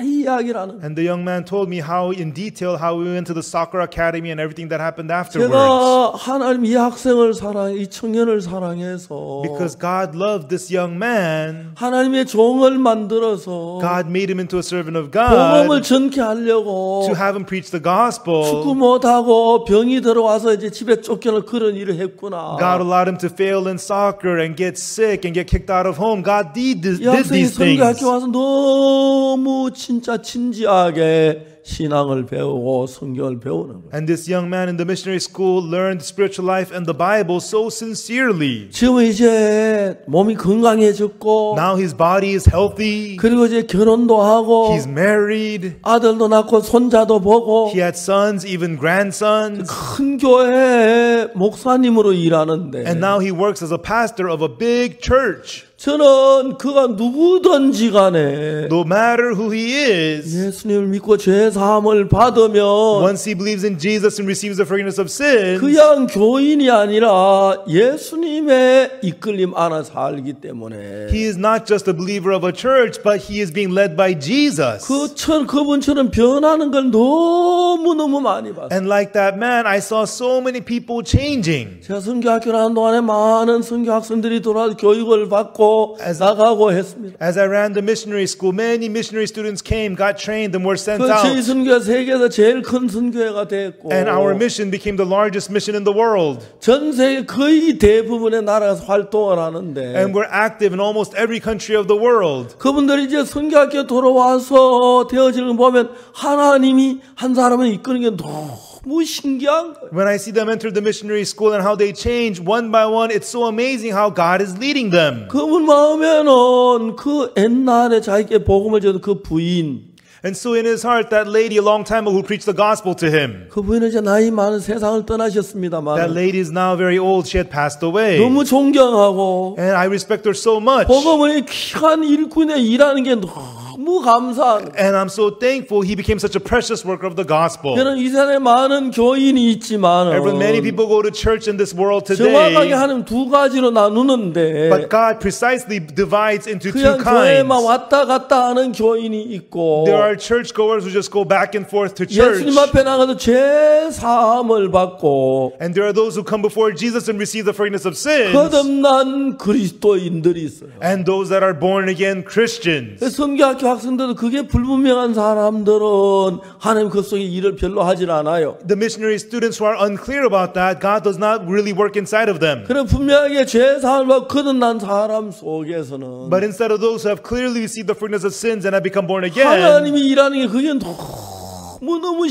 이야기를 하는 And the young man told me how, in detail, how we went to the soccer academy and everything that happened afterwards. 제가 하나님 이 학생을 사랑해 이 청년을 사랑해서 Because God loved this young man, 하나님의 종을 만들어서 God made him into a servant of 복음을 God 전케 하려고 to have him preach the 축구 gospel. 못하고 병이 들어와서 이제 집에 쫓겨나 그런 일을 했구나. God allowed him to fail in soccer and get sick and get kicked out of home. God did 이 학생이 these things. 선교학교 와서 너무 진짜 진지하게 신앙을 배우고 성경을 배우는 거예요. And this young man in the missionary school learned spiritual life and the Bible so sincerely. 지금 이제 몸이 건강해졌고 Now his body is healthy. 그리고 이제 결혼도 하고 He's married. 아들도 낳고 손자도 보고 He had sons, even grandsons. 큰 교회 목사님으로 일하는데 And now he works as a pastor of a big church. 저는 그가 누구든지 간에 No matter who he is, 예수님을 믿고 죄 사함을 받으면 once he believes in Jesus and receives the forgiveness of sins, 그냥 교인이 아니라 예수님의 이끌림 안에 살기 때문에 he is not just a believer of a church, but he is being led by Jesus. 그분처럼 변하는 걸 너무너무 많이 봤어요. And like that man, I saw so many people changing. 제가 선교학교를 하는 동안에 많은 선교 학생들이 돌아와서 교육을 받고 나가고 했습니다. As I ran the missionary school, many missionary students came, got trained, and were sent 그 저희 out. 선교가 세계에서 제일 큰 선교회가 됐고 And our mission became the largest mission in the world. 전 세계 거의 대부분의 나라에서 활동을 하는데 And we're active in almost every country of the world. 그분들이 이제 선교학교 돌아와서 되어지는 거 보면 하나님이 한 사람을 이끄는 게 너무 신기한 거예요. When I see them enter the missionary school and how they change one by one, it's so amazing how God is leading them. 그분 마음에는 그 옛날에 자기께 복음을 전한 그 부인 And so in his heart, that lady a long time ago who preached the gospel to him, 그 부인은 이제 나이 많은 세상을 that 떠나셨습니다만 lady is now very old. She had passed away. 너무 존경하고 And I respect her so much. 복음의 귀한 일꾼에 일하는 게 너무 감사한 거예요. And I'm so thankful he became such a precious worker of the gospel. 저는 이 세상에 많은 교인이 있지만 Everyone, many people go to church in this world 정확하게 today, 하나님 두 가지로 나누는데 but God precisely divides into two 그냥 교회만 kinds. 왔다 갔다 하는 교인이 있고 There are churchgoers who just go back and forth to church. 예수님 앞에 나가서 죄 사함을 받고 And there are those who come before Jesus and receive the forgiveness of sins. 거듭난 그리스도인들이 있어요. And those that are born again Christians. 성교학교 학생들도 그게 불분명한 사람들은 하나님 그 속에 일을 별로 하질 않아요. The missionary students who are unclear about that, God does not really work inside of them. 그래 분명하게 죄 사함을 거듭난 사람 속에서는 But instead of those who have clearly received the forgiveness of sins and have become born again, 하나님이 일하는 게 그게 너무너무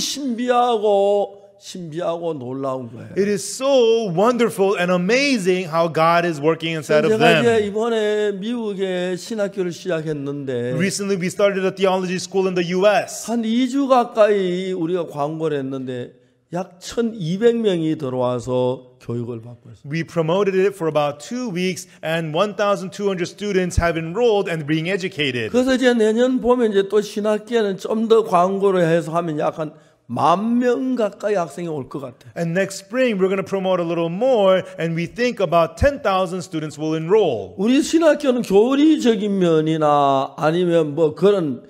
신비하고 놀라운 거예요. it is so wonderful and amazing how God is working inside of 제가 이제 them. 이번에 미국에 신학교를 시작했는데 Recently, we started a theology school in the U.S. 한 2주 가까이 우리가 광고를 했는데 약 1,200명이 들어와서 교육을 받고 있어요. We promoted it for about 2 weeks, and 1,200 students have enrolled and being educated. 그래서 이제 내년 봄에 이제 또 신학기에는 좀 더 광고를 해서 하면 약 한 10,000명 가까이 학생이 올 것 같아요. And next spring, we're going to promote a little more, and we think about 10,000 students will enroll. 우리 신학교는 교리적인 면이나 아니면 뭐 그런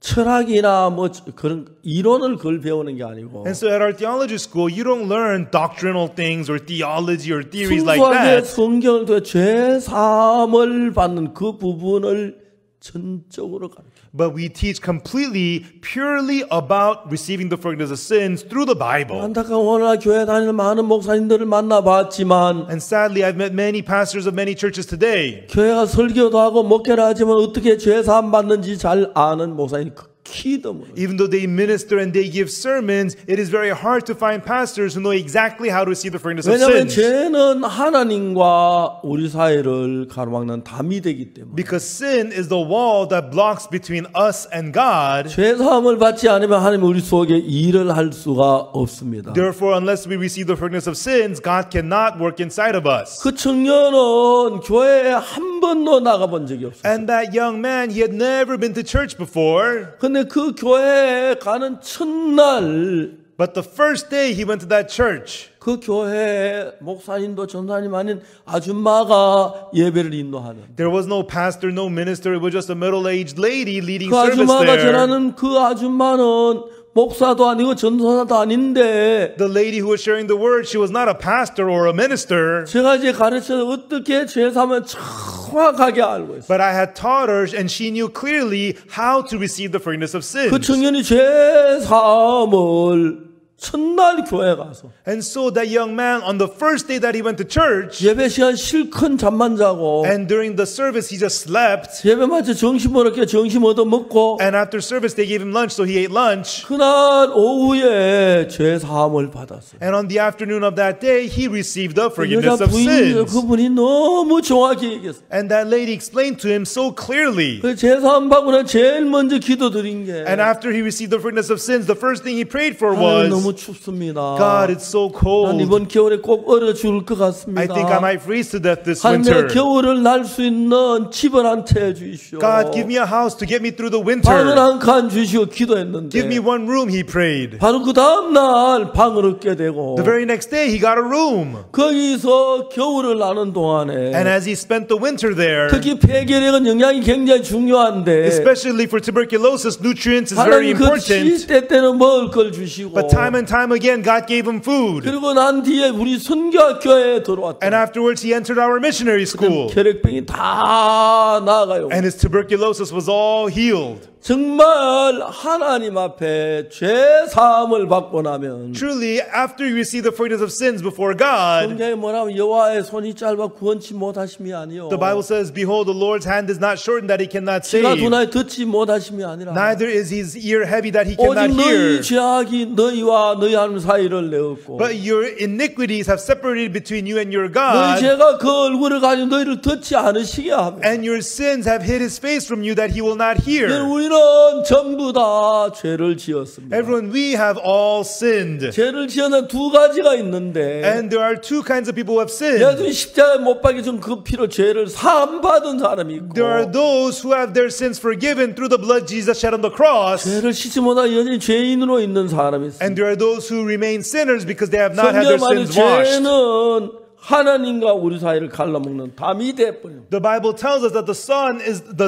철학이나 뭐 그런 이론을 그걸 배우는 게 아니고 And so at our theology school, you don't learn doctrinal things or theology or theories like 순수하게 that. 성경을 통해 죄 사함을 받는 그 부분을 전적으로 가르쳐요. But we teach completely, purely about receiving the forgiveness of sins through the Bible. 안타까워나 교회 다니는 많은 목사님들을 만나봤지만 And sadly, I've met many pastors of many churches today. 교회가 설교도 하고 목회를 하지만 어떻게 죄 사함 받는지 잘 아는 목사님이 극히 드물어요. Even though they minister and they give sermons, it is very hard to find pastors who know exactly how to receive the forgiveness of 왜냐하면 sins. 죄는 하나님과 우리 사이를 가로막는 담이 되기 때문에 Because sin is the wall that blocks between us and God. 죄 사함을 받지 않으면 하나님 우리 속에 일을 할 수가 없습니다. Therefore, unless we receive the forgiveness of sins, God cannot work inside of us. 그 청년은 교회에 한 번도 나가본 적이 없어요. And that young man, he had never been to church before. 근데 그 교회에 가는 첫날 But the first day he went to that church, 그 교회에 목사님도 전사님 아닌 아줌마가 예배를 인도하는 there was no pastor, no minister. It was just a middle-aged lady leading 그 service 아줌마가 there. 전하는 그 아줌마는 목사도 아니고 전도사도 아닌데 The lady who was sharing the word, she was not a pastor or a minister. 제가 이제 가르쳐서 어떻게 죄사함을 정확하게 알고 있어요. But I had taught her, and she knew clearly how to receive the forgiveness of sins. 그 청년이 죄사함을 첫날 교회 가서 And so that young man, on the first day that he went to church, 예배 시간 실컷 잠만 자고 and during the service he just slept, 예배 마치 점심 먹게 점심 얻어 먹고 and after service they gave him lunch, so he ate lunch. 그날 오후에 죄사함을 받았어요. And on the afternoon of that day, he received the 여자 forgiveness of 부인 sins. 그분이 너무 정확히 얘기했어요. And that lady explained to him so clearly. 그 죄사함 받고 난 제일 먼저 기도드린 게 And after he received the forgiveness of sins, the first thing he prayed for 하나님 너무 was, 춥습니다. God, it's so 난 cold. 이번 겨울에 꼭 얼어 죽을 것 같습니다. I think I might freeze to death this 하나님 내가 winter. 겨울을 날 수 있는 집을 한 채 주시오. God, give me a house to get me through the 방을 winter. 한 칸 주시오 기도했는데 Give me one room, he prayed. 바로 그 다음날 방을 얻게 되고 The very next day, he got a room. 거기서 겨울을 나는 동안에 And as he spent the winter there, 특히 폐결핵은 영양이 굉장히 중요한데 especially for tuberculosis, nutrients is very 하나님 그 important. 시대 때는 먹을 걸 주시고 But time and time again, God gave him food. 그리고 난 뒤에 우리 선교학교에 들어왔다. And afterwards, he entered our missionary school. 혈액병이 다 나가요. And his tuberculosis was all healed. 정말 하나님 앞에 죄 사함을 받고 나면 Truly, after you receive the forgiveness of sins before God, 성경에 뭐라면 여호와의 손이 짧아 구원치 못하심이 아니요 the Bible says, behold, the Lord's hand is not shortened that he cannot 귀가 save. 두나에 듣지 못하심이 아니라 Neither is his ear heavy that he cannot 오직 너희 hear. 죄악이 너희와 너희 하나님 사이를 내었고 But your iniquities have separated between you and your 너희 God. 죄가 그 얼굴을 가지고 너희를 듣지 않으시게 하며 And your sins have hid his face from you that he will not hear. 우리는 전부 다 죄를 지었습니다. Everyone, we have all sinned. 죄를 지어는 두 가지가 있는데 And there are two kinds of people who have sinned. 예수님 십자가에 못 박혀 준 그 피로 죄를 사함 받은 사람이 있고 There are those who have their sins forgiven through the blood Jesus shed on the cross. 죄를 씻지 못하고 여전히 죄인으로 있는 사람이 있습니다. And there are those who remain sinners because they have not had 성경 their 말이 sins washed. 죄는 하나님과 우리 사이를 갈라먹는 담이 돼버립니다. The Bible tells us that the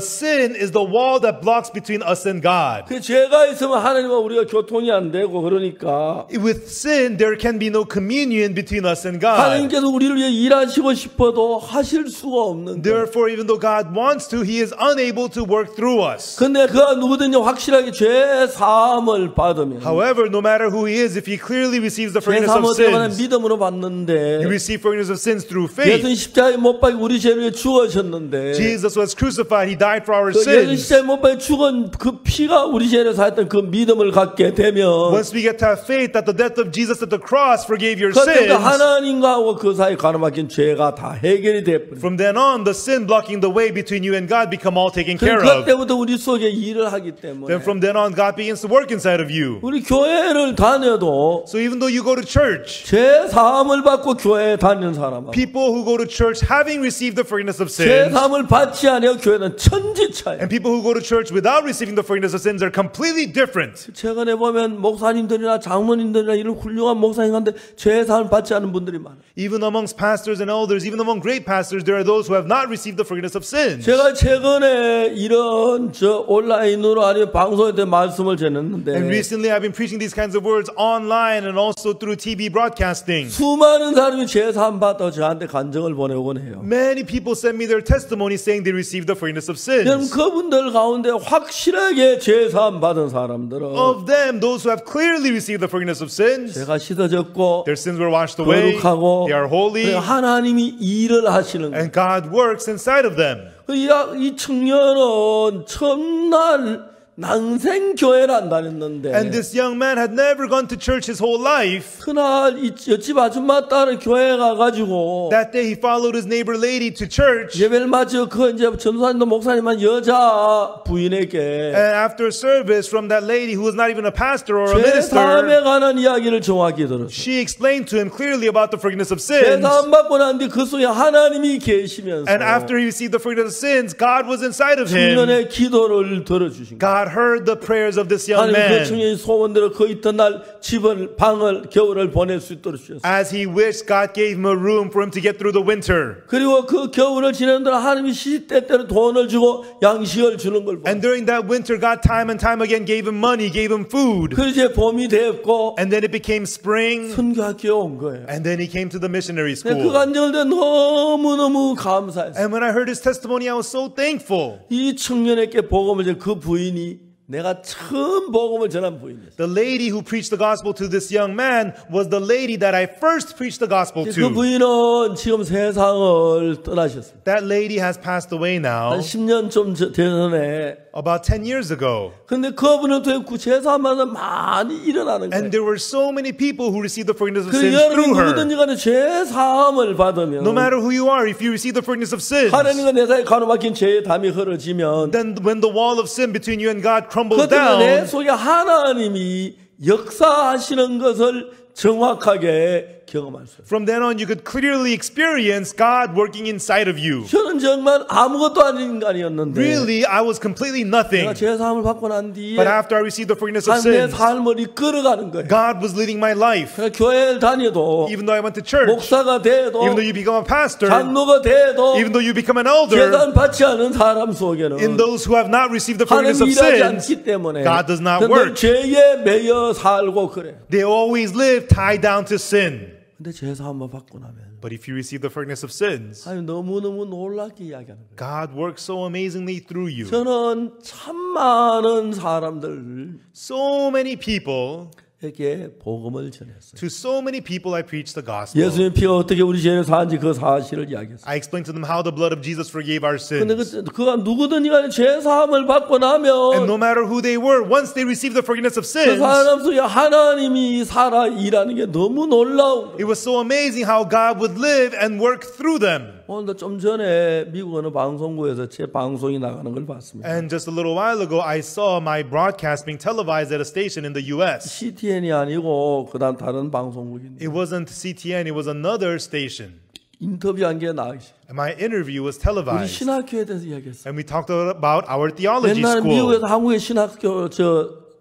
sin is the wall that blocks between us and God. 그 죄가 있으면 하나님과 우리가 교통이 안 되고 그러니까 With sin, there can be no communion between us and God. 하나님께서 우리를 위해 일하시고 싶어도 하실 수가 없는 거예요. Therefore, even though God wants to, He is unable to work through us. 근데 그가 누구든지 확실하게 죄 사함을 받으면 However, no matter who He is, if He clearly receives the 죄 forgiveness 사함을 of 때문에 sins, 믿음으로 He 받는데 receives forgiveness of sins through faith. 예수님 십자가에 못 박혀 우리 죄를 위해 죽으셨는데 Jesus was crucified. He died for our 그 예수님 sins. 십자가에 못 박혀 죽은 그 피가 우리 죄를 사했던 그 믿음을 갖게 되면 Once we get to have faith that the death of Jesus at the cross forgave your 그때부터 sins, 하나님과 그 사이 가로막힌 죄가 다 해결이 돼버려요. from then on, the sin blocking the way between you and God become all taken care of. 그때부터 우리 속에 일을 하기 때문에 Then from then on, God begins to work inside of you. 우리 교회를 다녀도 So even though you go to church, 죄 사함을 받고 교회에 다니는 사람은 people who go to church having received the forgiveness of 죄 sins, 사함을 받지 않아요. 교회는 천지차예요. and people who go to church without receiving the forgiveness of sins are completely different. 최근에 보면 목사님들이나 장로님들이나 이런 훌륭한 목사님한테 죄 사함을 받지 않은 분들이 많아요. Even amongst pastors and elders, even among great pastors, there are those who have not received the forgiveness of sins. 제가 최근에 이런 온라인으로 아니면 방송에 대해 말씀을 전했는데 And recently I've been preaching these kinds of words online and also through TV broadcasting. 수많은 사람이 죄 사함 받다고 저한테 간증을 보내오곤 해요. Many people send me their testimony saying they received the forgiveness of 여러분 sins. 그분들 가운데 확실하게 죄 사함 받은 사람들은 Of them, those who have clearly received the forgiveness of sins, 죄가 씻어졌고 their sins were washed away, 거룩하고 they are holy, 하나님이 일을 하시는 거예요. and God works inside of them. 이 청년은 첫날 난생 교회를 안 다녔는데 And this young man had never gone to church his whole life. 그날 옆집 아줌마 딸을 교회에 가가지고 That day he followed his neighbor lady to church. 예배를 마치고 그 이제 전도사님도 목사님만 여자 부인에게 And after service from that lady who was not even a pastor or a 죄 minister, 사함에 관한 이야기를 정확히 들었어요. she explained to him clearly about the forgiveness of 죄 sins. 사함 받고 난 뒤 그 속에 하나님이 계시면서 And after he received the forgiveness of sins, God was inside of him. 청년의 기도를 들어주신 거예요. God heard the prayers of this young 하나님 그 man. 청년의 소원대로 그 이튿날 집을 방을 겨울을 보낼 수 있도록 주셨어요. As he wished, God gave him a room for him to get through the winter. 그리고 그 겨울을 지내는 동안 하나님이 시시때때로 돈을 주고 양식을 주는 걸 보고 And during that winter, God time and time again gave him money, gave him food. 그 이제 봄이 됐고 And then it became spring. 선교학교에 온 거예요. And then he came to the missionary 그 school. 간증을 듣고 너무너무 감사했어요. And when I heard his testimony, I was so thankful. 이 청년에게 복음을 전 그 부인이 내가 처음 복음을 전한 부인이었어요. The lady who preached the gospel to this young man was the lady that I first preached the gospel 그 to. 부인은 지금 세상을 떠나셨습니다. That lady has passed away now, 한 10년 좀 전에. about 10 years ago. 근데 그분은 또 제사하면서 많이 일어나는 거예요. And there were so many people who received the forgiveness of 그 sins 여러분 through her. 누구든지 간에 제사함을 받으면 No matter who you are, if you receive the forgiveness of sins, 하나님과 내 사이에 가로막힌 죄의 담이 흐려지면 then when the wall of sin between you and God crumbles 그때 내 down, 속에 하나님이 역사하시는 것을 정확하게 경험할 수 있어요. from then on you could clearly experience God working inside of you. 저는 정말 아무것도 아닌 인간이었는데 Really, I was completely nothing. 내가 제사함을 받고 난 뒤에 But after I received the forgiveness of 내 sins, 삶을 이끌어가는 거예요. God was leading my life. 그래서 교회를 다녀도 Even though I went to church, 목사가 돼도 even though you become a pastor, 장로가 돼도 even though you become an elder, 제사를 받지 않은 사람 속에는 in those who have not received the forgiveness 하나님이 of 일하지 sins, 않기 때문에 God does not 늘 work. 죄에 매여 살고 그래. They always live tied down to sin. 근데 제사 한번 받고 나면 But if you receive the forgiveness of sins, 아유 너무너무 놀랍게 이야기하는 거예요. God works so amazingly through you. 저는 참 많은 사람들 So many people, 에게 복음을 전했어요. to so many people I preached the gospel. 예수님의 피가 어떻게 우리 죄를 사한지 그 사실을 이야기했어요. I explained to them how the blood of Jesus forgave our 근데 sins. 그가 누구든지 간에 죄 사함을 받고 And 나면 no matter who they were, once they received the forgiveness of 그 sins, 사람 속에 하나님이 살아 일하는 게 너무 놀라운 it 거예요. was so amazing how God would live and work through them. 오늘도 좀 전에 미국 어느 방송국에서 제 방송이 나가는 걸 봤습니다. And just a little while ago, I saw my broadcast being televised at a station in the U.S. CTN이 아니고 그다음 다른 방송국인데 It wasn't CTN, it was another station. 인터뷰한 게 나가시. And my interview was 우리 televised. 신학교에 대해서 이야기했어요. And we talked about our theology 옛날에 school. 미국에서 한국의 신학교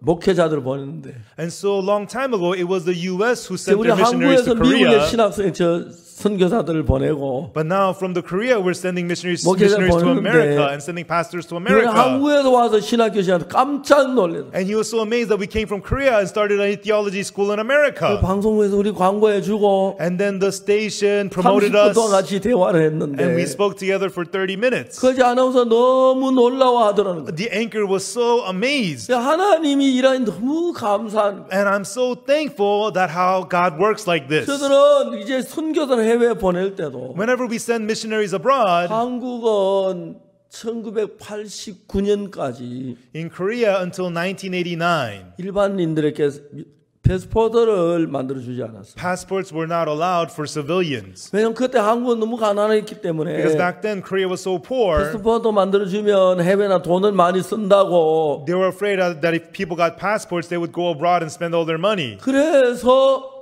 목회자들을 보냈는데 And so a long time ago, it was the U.S. who sent 우리 their missionaries 한국에서 to Korea. 미국의 신학생 선교사들을 보내고 But now from the Korea, we're sending missionaries 목회자를 to 보내는데 America and sending pastors to 그래 America. 한국에서 와서 신학교 시간 깜짝 놀래요. And he was so amazed that we came from Korea and started a theology school in America. 방송국에서 우리 광고해주고 And then the station promoted 30분 us, 동안 같이 대화를 and we 했는데 spoke together for 30 minutes. 거기 아나운서 너무 놀라워하더라는 거예요. The anchor was so amazed. 하나님이 일하니 너무 감사한 거예요. And I'm so thankful that how God works like this. 저들은 이제 선교사를 해외에 보낼 때도 Whenever we send missionaries abroad, 한국은 1989년까지 in Korea until 1989, 일반인들에게 패스포드를 만들어주지 않았어요. passports were not allowed for civilians. 왜냐면 그때 한국은 너무 가난했기 때문에 Because back then Korea was so poor, 패스포드 만들어주면 해외나 돈을 많이 쓴다고 they were afraid that if people got passports, they would go abroad and spend all their money. 그래서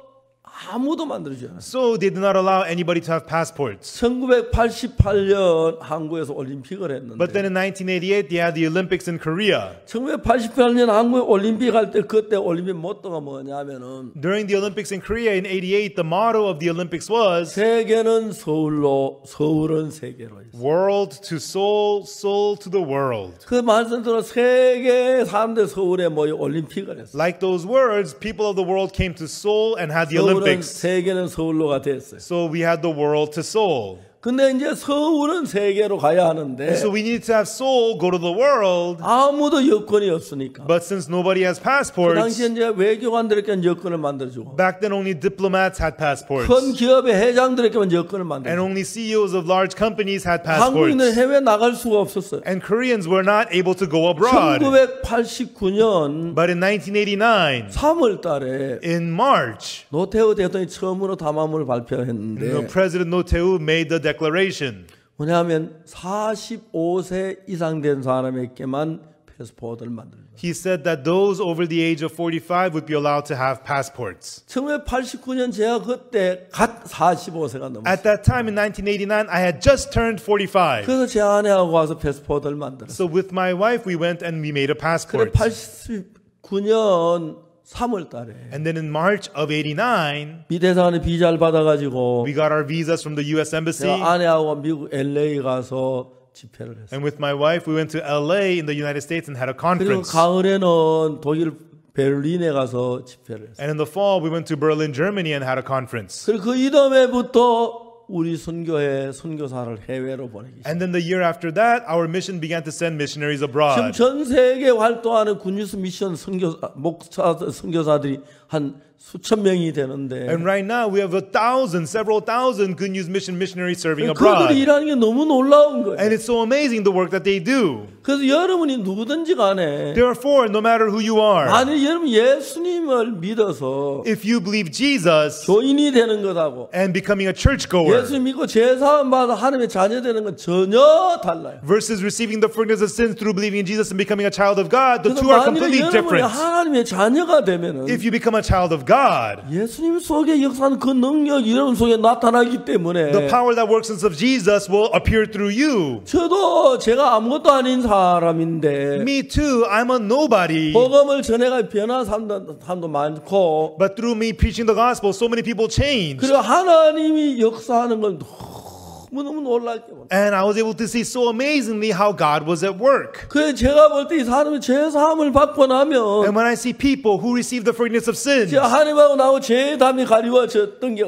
아무도 만들어주지 않았어요. So they did not allow anybody to have passports. 1988년 한국에서 올림픽을 But then 했는데 in 1988, they had the Olympics in Korea. 1988년 한국에 올림픽 할 때 그때 올림픽 모토가 뭐냐면은 During the Olympics in Korea in 88, the motto of the Olympics was 세계는 서울로 서울은 세계로 했어요. world to soul, soul to the world. 그 말씀대로 세계 사람들 서울에 모여 올림픽을 했어요. Like those words, people of the world came to Seoul and had the 서울은 Olympics. 세계는 서울로가 됐어요. So we had the world to Seoul. 근데 이제 서울은 세계로 가야 하는데 So we needed to have Seoul go to the world. 아무도 여건이 없으니까 But since nobody has 그 passports, 당시에 이제 외교관들에게 여건을 만들어주고 back then only diplomats had passports. 큰 기업의 회장들에게만 여건을 And 만들어주고 only CEOs of large companies had 한국인은 passports. 해외 나갈 수가 없었어요. And Koreans were not able to go abroad. 1989년 But in 1989, 3월 달에 in March, 노태우 대통령이 처음으로 담화문을 발표했는데 President No Tae-woo made the declaration. 뭐냐면 45세 이상 된 사람에게만 패스포드를 만들다. He said that those over the age of 45 would be allowed to have passports. 1989년 제가 그때 갓 45세가 넘었어요. At that time in 1989, I had just turned 45. 그래서 제 아내하고 와서 패스포드를 만들었어요. So with my wife, we went and we made a 그래 passport. 89년 3월 달에 And then in March of 89, 미 대사관에 비자를 받아가지고 we got our visas from the U.S. Embassy. 제가 아내하고 미국 LA 가서 집회를 했어요. And with my wife, we went to LA in the United States and had a 그리고 conference. 가을에는 독일 베를린에 가서 집회를 했어요. And in the fall, we went to Berlin, Germany and had a conference. 그리고 그 이듬해부터 우리 선교회 선교사를 해외로 보내기 시작했어요. And then the year after that, our mission began to send missionaries 지금 abroad. 전 세계 활동하는 굿뉴스 미션 선교사들이 한 수천 명이 되는데 And right now, we have several thousand Good News Mission missionaries serving 그들이 abroad. 일하는 게 너무 놀라운 거예요. And it's so amazing the work that they do. 그래서 여러분이 누구든지 간에 Therefore, no matter who you are, 만약 여러분 예수님을 믿어서 if you believe Jesus 교인이 되는 것하고 and becoming a churchgoer 예수 믿고 제사함 받아 하나님의 자녀 되는 건 전혀 달라요. versus receiving the forgiveness of sins through believing in Jesus and becoming a child of God, the 그래서 two are 만약 completely 여러분이 different. 하나님의 자녀가 되면은 If you become a child of God, 예수님 속에 역사하는 그 능력이 여러분 속에 나타나기 때문에 the power that works in of Jesus will appear through you. 저도 제가 아무것도 아닌 사람인데 Me too, I'm a nobody. 복음을 전해가 변한 사람도 많고 But through me preaching the gospel, so many people changed. 그리고 하나님이 역사하는 건 너무너무 놀랍게 봅니다. And I was able to see so amazingly how God was at work. 그래서 제가 볼 때 이 사람이 죄사함을 받고 나면 And when I see people who receive the forgiveness of sins, 제가 하나님하고 나하고 죄담이 가리워졌던 게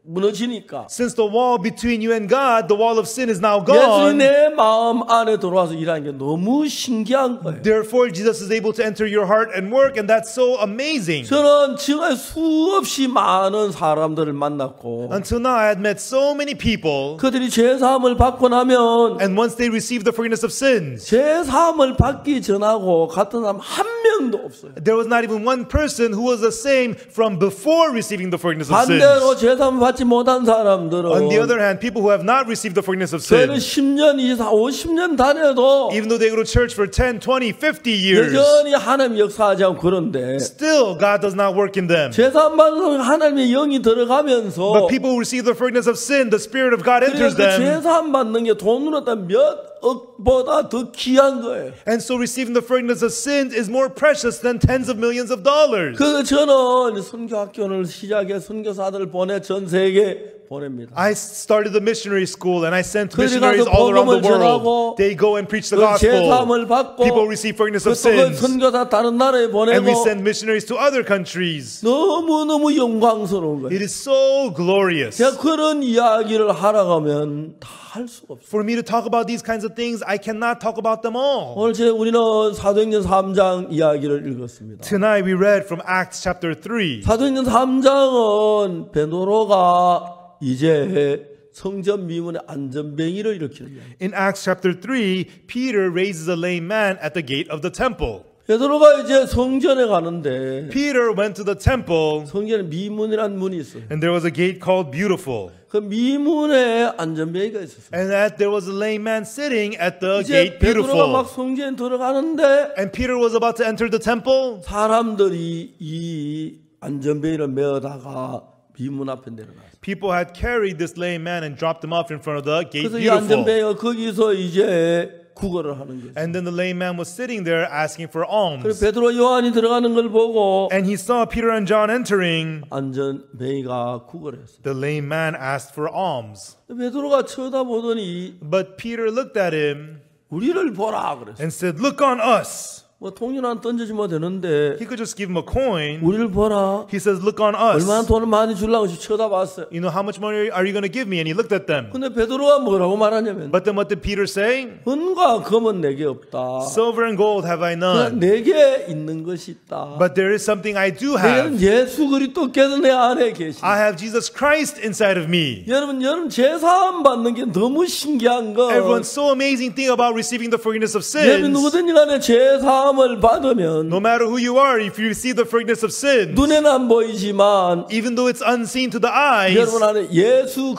무너지니까 since the wall between you and God, the wall of sin is now 예수님이 gone. 내 마음 안에 들어와서 일하는 게 너무 신기한 거예요. Therefore, Jesus is able to enter your heart and work, and that's so amazing. 저는 지금 수없이 많은 사람들을 만났고 Until now, I had met so many people, 그들이 죄사함을 받고 나면 and once they received the forgiveness of sins, 죄사함을 받기 전하고 같은 사람 한 명도 없어요. there was not even one person who was the same from before receiving the forgiveness of 반대로 sins. 죄사함을 받지 못한 사람들은 On the other hand, people who have not received the forgiveness of 저는 sins, 10년 이상 50년 다녀도 even though they go to church for 10, 20, 50 years, 여전히 하나님 역사하지 않고 그런데 still God does not work in them. 죄사함 받는 하나님의 영이 들어가면서 But people who receive the forgiveness of sin, the Spirit of God enters 그 them. 죄사함 받는 게 돈으로 따면 몇 억보다 더 귀한 거예요. And so receiving the forgiveness of sins is more precious than tens of millions of dollars. 그래서 저는 선교학교를 시작해 선교사들을 보내 전 세계 보냅니다. I started the missionary school and I sent 그들이 missionaries 가서 all around the 복음을 전하고 world. They go and preach the 그 gospel. 제사함을 받고 People receive forgiveness of 그 sins. 선교사 다른 나라에 And we 보내고 send missionaries to other countries. 너무너무 영광스러운 It 거예요. is so glorious. 제가 그런 이야기를 하러 가면 다 할 수가 없어요. For me to talk about these kinds of things, I cannot talk about them all. 오늘 우리는 사도행전 3장 이야기를 읽었습니다. Tonight we read from Acts chapter 3. 사도행전 3장은 베드로가 이제 성전 미문의 안전뱅이를 일으키는 거예요. In Acts chapter 3, Peter raises a lame man at the gate of the temple. 베드로가 이제 성전에 가는데 Peter went to the temple 성전에 미문이라는 문이 있어요. and there was a gate called Beautiful. 그 미문에 안전뱅이가 있었어요. And that there was a lame man sitting at the 이제 gate 베드로가 막 Beautiful. 성전에 들어가는데 And Peter was about to enter the temple. 사람들이 이 안전뱅이를 메어다가 미문 앞에 내려놨어요. People had carried this lame man and dropped him off in front of the gate 그래서 이 Beautiful. 안전뱅이가 거기서 이제 구걸을 하는 거죠. And then the lame man was sitting there asking for 그래서 alms. 베드로 요한이 들어가는 걸 보고 And he saw Peter and John entering. 안전뱅이가 구걸했어요. The lame man asked for alms. 베드로가 쳐다보더니 But Peter looked at him 우리를 보라 그랬어요. and said, "Look on us." 뭐 통일 하나 던져주면 되는데 He could just give him a coin. 우리를 보라. He says, "Look on us." 얼마나 돈을 많이 주려고 쳐다봤어요. You know, how much money are you going to give me? And he looked at them. 근데 베드로가 뭐라고 말하냐면 But then what did Peter say? 은과 금은 내게 없다. Silver and gold have I 그냥 none. 내게 있는 것이 있다. But there is something I do have. 내게는 예수 그리스도께서 내 안에 계신다. I have Jesus Christ inside of me. 여러분 제사함 받는 게 너무 신기한 거. Everyone's so amazing thing about receiving the forgiveness of 여러분 sins. 누구든지 간에 제사함을 받으면 No matter who you are, if you receive the forgiveness of sins, 눈에는 안 보이지만 even though it's unseen to the eyes, 여러분 안에 예수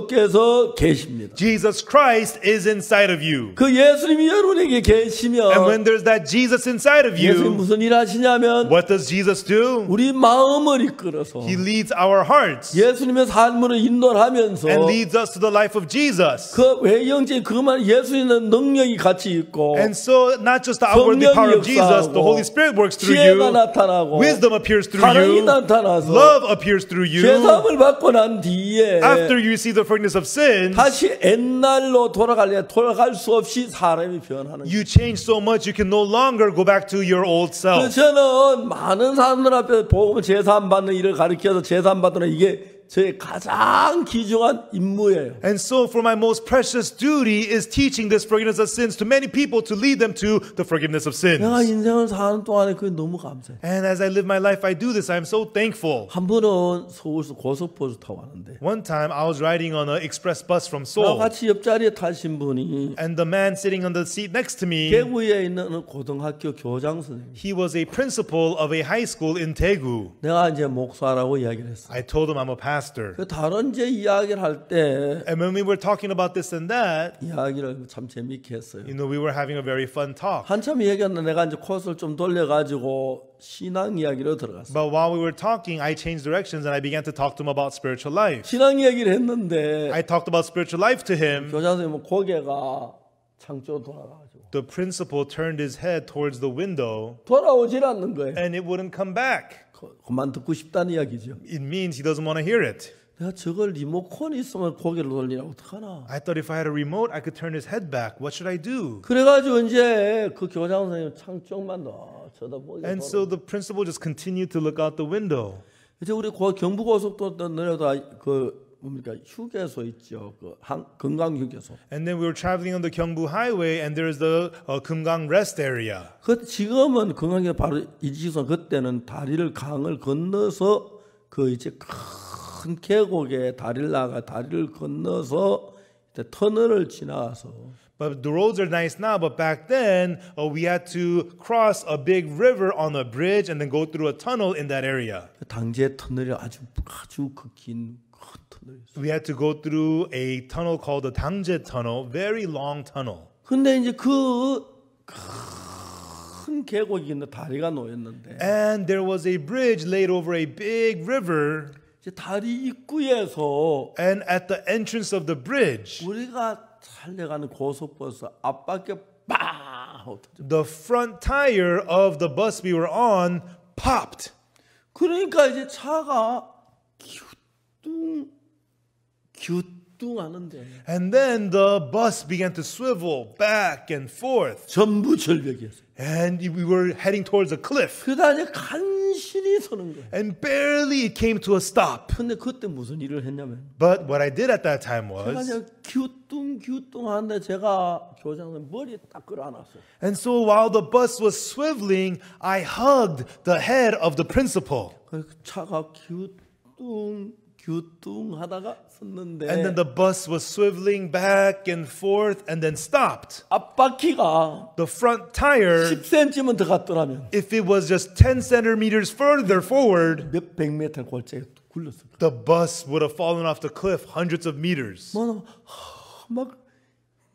그리스도께서 계십니다. Jesus Christ is inside of you. 그 예수님이 여러분에게 계시면 And when there's that Jesus inside of 예수님 you, 무슨 일 하시냐면 what does Jesus do? 우리 마음을 이끌어서 He leads our hearts 예수님의 삶으로 인도하면서 and leads us to the life of Jesus. 그 외형제 그만 예수님의 능력이 같이 있고 And so not just the outwardly power of Jesus, the Holy Spirit works through 지혜가 you, 나타나고 wisdom appears through 사랑이 you, 나타나서 love appears through you. 제사함을 받고 난 뒤에 After you receive the forgiveness of sins, 다시 옛날로 돌아갈 수 없이 사람이 변하는 거예요. you change so much you can no longer go back to your old 그래서 self. 저는 많은 사람들 앞에 복음 제사함 받는 일을 가르쳐서 제사함 받는 이게 제 가장 귀중한 임무예요. And so for my most precious duty is teaching this forgiveness of sins to many people to lead them to the forgiveness of 내가 sins. 인생을 사는 동안에 그게 너무 감사해요. And as I live my life, I do this. I'm so thankful. 한 번은 서울에서 고속버스 타고 왔는데 One time I was riding on an express bus from 나와 Seoul. 같이 옆자리에 타신 분이 And the man sitting on the seat next to me, 대구에 있는 고등학교 교장 선생님. he was a principal of a high school in Daegu. 내가 이제 목사라고 이야기를 했어. I told him I'm a pastor. 그 다른 제 이야기를 할 때 And when we were talking about this and that, 이야기를 참 재밌게 했어요. we were having a very fun talk. 한참 얘기했는데 내가 이제 코스를 좀 돌려가지고 신앙 이야기로 들어갔어. But while we were talking, I changed directions and I began to talk to him about spiritual life. 신앙 이야기를 했는데 I talked about spiritual life to him. 교장 선생님은 고개가 창쪽으로 돌아가가지고 The principal turned his head towards the window 돌아오질 않는 거예요. and it wouldn't come back. 그만 듣고 싶다는 이야기죠. It means he doesn't want to hear it. 내가 저걸 리모컨이 있으면 고개를 돌리라고 어떡하나. I thought if I had a remote, I could turn his head back. What should I do? 그래가지고 이제 그 교장 선생님 창쪽만 쳐다보고 And so the principal just continued to look out the window. 이제 우리 경부고속도로 내려다 그 뭡니까 휴게소 있죠. 그 건강 휴게소. And then we were traveling on the Gyeongbu Highway, and there's the Kumgang Rest area. 그 지금은 건강에 바로 이지선 그때는 다리를 강을 건너서 그 이제 큰 계곡에 다리를 건너서 터널을 지나서. But the roads are nice now. But back then, we had to cross a big river on a bridge and then go through a tunnel in that area. 당제 터널이 아주 긴 터널이었어요. We had to go through a tunnel called the Dangje Tunnel, very long tunnel. 근데 이제 그 큰 계곡이 있는 다리가 놓였는데 And there was a bridge laid over a big river. 이제 다리 입구에서 And at the entrance of the bridge, 우리가 달려가는 고속버스 앞바퀴 빵 하고 터져. the front tire of the bus we were on popped. 그러니까 이제 차가 뚱 기우뚱하는데 And then the bus began to swivel back and forth. 전부 절벽이었어요. And we were heading towards a cliff. 그러다 이제 간신히 서는 거예요. And barely it came to a stop. 근데 그때 무슨 일을 했냐면 But what I did at that time 제가 was, 이제 기우뚱하는데 제가 교장님 머리에 딱 끌어안았어요. and so while the bus was swiveling, I hugged the head of the principal. 그 차가 기우뚱하다가 섰는데 And then the bus was swiveling back and forth and then stopped. 앞바퀴가 The front tire, 10cm만 더 갔더라면 if it was just 10 centimeters further forward, 몇백 미터 골짜기에 굴렀을 거예요. the bus would have fallen off the cliff hundreds of meters.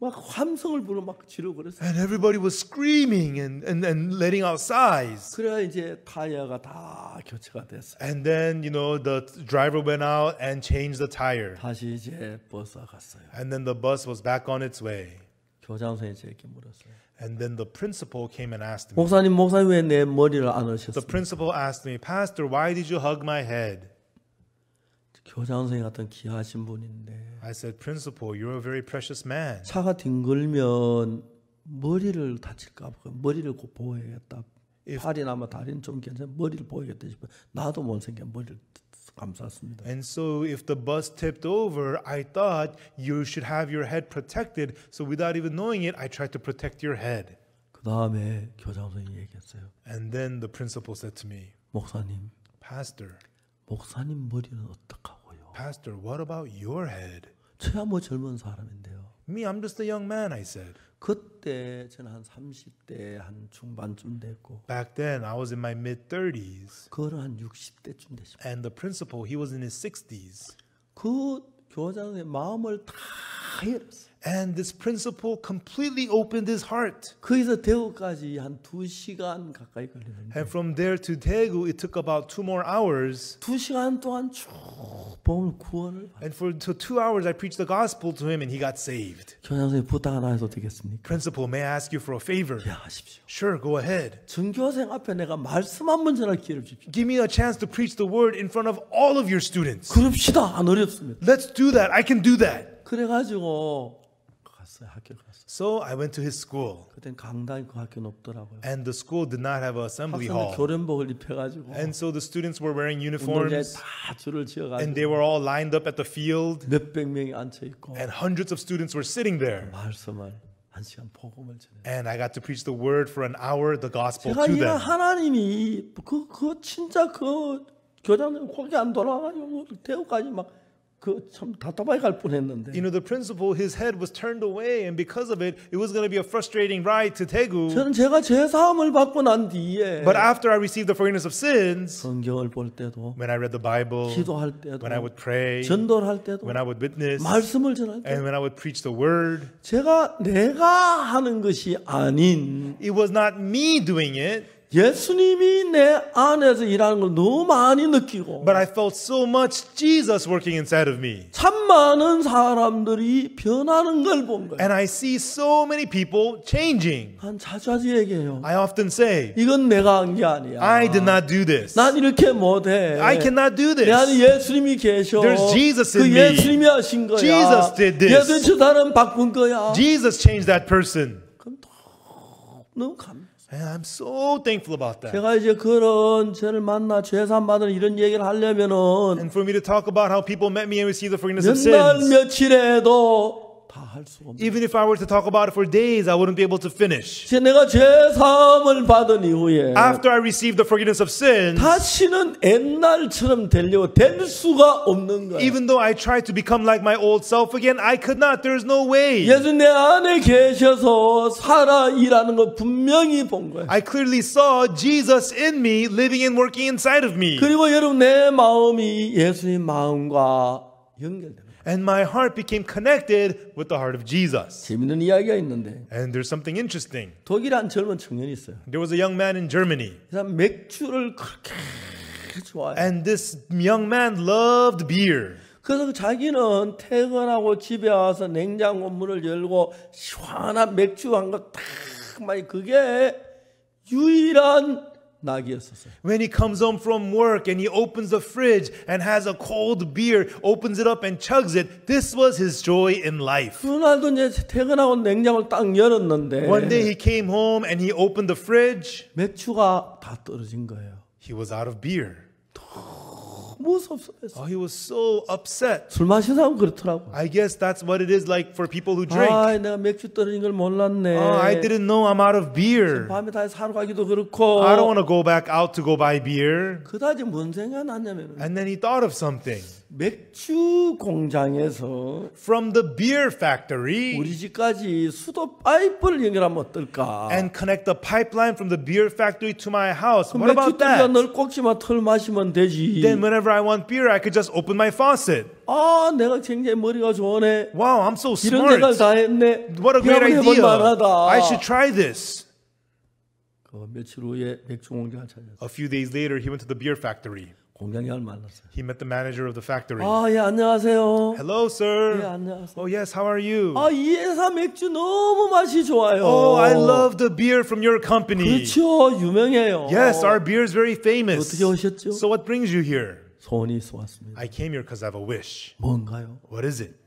막 함성을 부르고 막 지르고 그랬어요. And everybody was screaming and letting out sighs. 그래야 이제 타이어가 다 교체가 됐어요. And then, the driver went out and changed the tire. 다시 이제 버스가 갔어요. And then the bus was back on its way. 교장 선생님이 제게 물었어요. And then the principal came and asked me. 목사님 왜 내 머리를 안 The 하셨어요? principal asked me, Pastor, why did you hug my head? 교장 선생님 같은 귀하신 분인데 I said, Principal, you're a very precious man. 차가 뒹굴면 머리를 다칠까 봐 머리를 꼭 보호해야겠다. 팔이나 다리는 좀 괜찮아 머리를 보호해야겠다 싶어. 나도 못생겨 머리를 감쌌습니다. And so if the bus tipped over, I thought you should have your head protected. So without even knowing it, I tried to protect your head. 그 다음에 교장 선생님이 얘기했어요. And then the principal said to me, 목사님, 목사님 머리는 어떡하고요? Pastor, what about your head? 저야 뭐 젊은 사람인데요. Me, I'm just a young man, I said. 그때 저는 한 30대 한 중반쯤 됐고 Back then, I was in my mid-30s. 그거는 한 60대쯤 됐습니다. And the principal, he was in his 60s. 그 교장의 마음을 다 열었어요. And this principal completely opened his heart. 거기서 대구까지 한 2시간 가까이 걸리는데 And from there to Daegu, it took about 2 more hours. 2시간 동안 쭉 보면 구원을 받아요. And for 2 hours, I preached the gospel to him and he got saved. 교장 선생님 부탁 하나 해도 되겠습니까? Principal, may I ask you for a favor? 야, 하십시오. Sure, go ahead. 전교생 앞에 내가 말씀 한 번 전할 기회를 주십시오. Give me a chance to preach the word in front of all of your students. 그럽시다. 안 어렵습니다. Let's do that. I can do that. 그래가지고 갔어요. 학교 갔어요. So I went to his school. 그땐 강당이 그 학교는 없더라고요. And the school did not have an assembly 학생들 hall. 교련복을 입혀가지고 And so the students were wearing 운동장에 uniforms. 다 줄을 And 지어가지고 they were all lined up at the field. 몇백 명이 앉아 있고 And hundreds of students were sitting there. 말씀을 한 시간 복음을 전해. And I got to preach the word for an hour, the gospel 제가 to 이런 them. 하나님이 진짜 교장님 거기 안 돌아가지고 대구까지 막 참 답답하게 갈 뻔했는데. The principal, his head was turned away, and because of it, it was going to be a frustrating ride to Daegu. 저는 제가 제 사함을 받고 난 뒤에 But after I received the forgiveness of sins, 성경을 볼 때도 when I read the Bible, 기도할 때도 when I would pray, 전도를 할 때도 when I would witness, 말씀을 전할 때 and when I would preach the word, 내가 하는 것이 아닌 it was not me doing it, 예수님이 내 안에서 일하는 걸 너무 많이 느끼고 but I felt so much Jesus working inside of me. 참 많은 사람들이 변하는 걸 본 거예요. And I see so many people changing. 난 자주 얘기해요. I often say, 이건 내가 한 게 아니야. I did not do this. 난 이렇게 못해. I cannot do 내 안에 this. 예수님이 계셔. There's Jesus 그 in me. 예수님이 하신 거야. Jesus did this. 예수님 저 사람 바꾼 거야. Jesus changed that person. 그럼 너무 감사해요. And I'm so thankful about that. 제가 이제 그런 저를 만나 죄산 받은 이런 얘기를 하려면은 And for me to talk about how people met me and received the forgiveness of 몇 날 sins, 며칠에도 다 할 수가 없는. even if I were to talk about it for days, I wouldn't be able to finish. 이제 내가 죄사함을 받은 이후에 After I received the forgiveness of sins, 다시는 옛날처럼 되려고 될 수가 없는 거예요. even though I tried to become like my old self again, I could not. There's no way. 예수 내 안에 계셔서 살아 일하는 걸 분명히 본 거예요. I clearly saw Jesus in me, living and working inside of me. 그리고 여러분 내 마음이 예수님 마음과 연결돼요. And my heart became connected with the heart of Jesus. 재밌는 이야기가 있는데 And there's something interesting. 독일에 한 젊은 청년이 있어요. There was a young man in Germany. 그 사람 맥주를 그렇게 좋아해요. And this young man loved beer. 그래서 자기는 퇴근하고 집에 와서 냉장고 문을 열고 시원한 맥주 한 거 딱 마시 그게 유일한 낙이었었어요. When he comes home from work and he opens the fridge and has a cold beer, opens it up and chugs it, this was his joy in life. 그날도 이제 퇴근하고 냉장고를 딱 열었는데 One day he came home and he opened the fridge. 맥주가 다 떨어진 거예요. He was out of beer. 무섭습니다. Oh, he was so upset. 술 마시는 사람은 그렇더라고. I guess that's what it is like for people who drink. 아, 내가 맥주 떨어진 걸 몰랐네. Oh, I didn't know I'm out of beer. 밤에 다시 사러 가기도 그렇고. I don't want to go back out to go buy beer. 그다지 뭔 생각 났냐면 And then he thought of something. 맥주 공장에서 From the beer factory 우리 집까지 수도 파이프를 연결하면 어떨까? and connect the pipeline from the beer factory to my house. 그럼 What 맥주 about 떨어져 that? 널 꼭지만 털 마시면 되지. Then whenever I want beer, I could just open my faucet. 아, 내가 굉장히 머리가 좋네. Wow, I'm so 이런 생각 smart. 다 했네. What a great 해볼 idea. 만하다. I should try this. 그 며칠 후에 맥주 공장을 찾았어요. A few days later, he went to the beer factory. 공장장을 만났어요. He met the manager of the factory. 아, 예, 안녕하세요. Hello, 예, sir. 안녕하세요. Oh, yes, how are you? 아, 이 회사 맥주 너무 맛이 좋아요. Oh, I love the beer from your company. 그렇죠, 유명해요. Yes, our beer is very 어떻게 famous. 오셨죠? So what brings you here? 소원이 쏘았습니다. I came here because I have a wish. 뭔가요? What is it?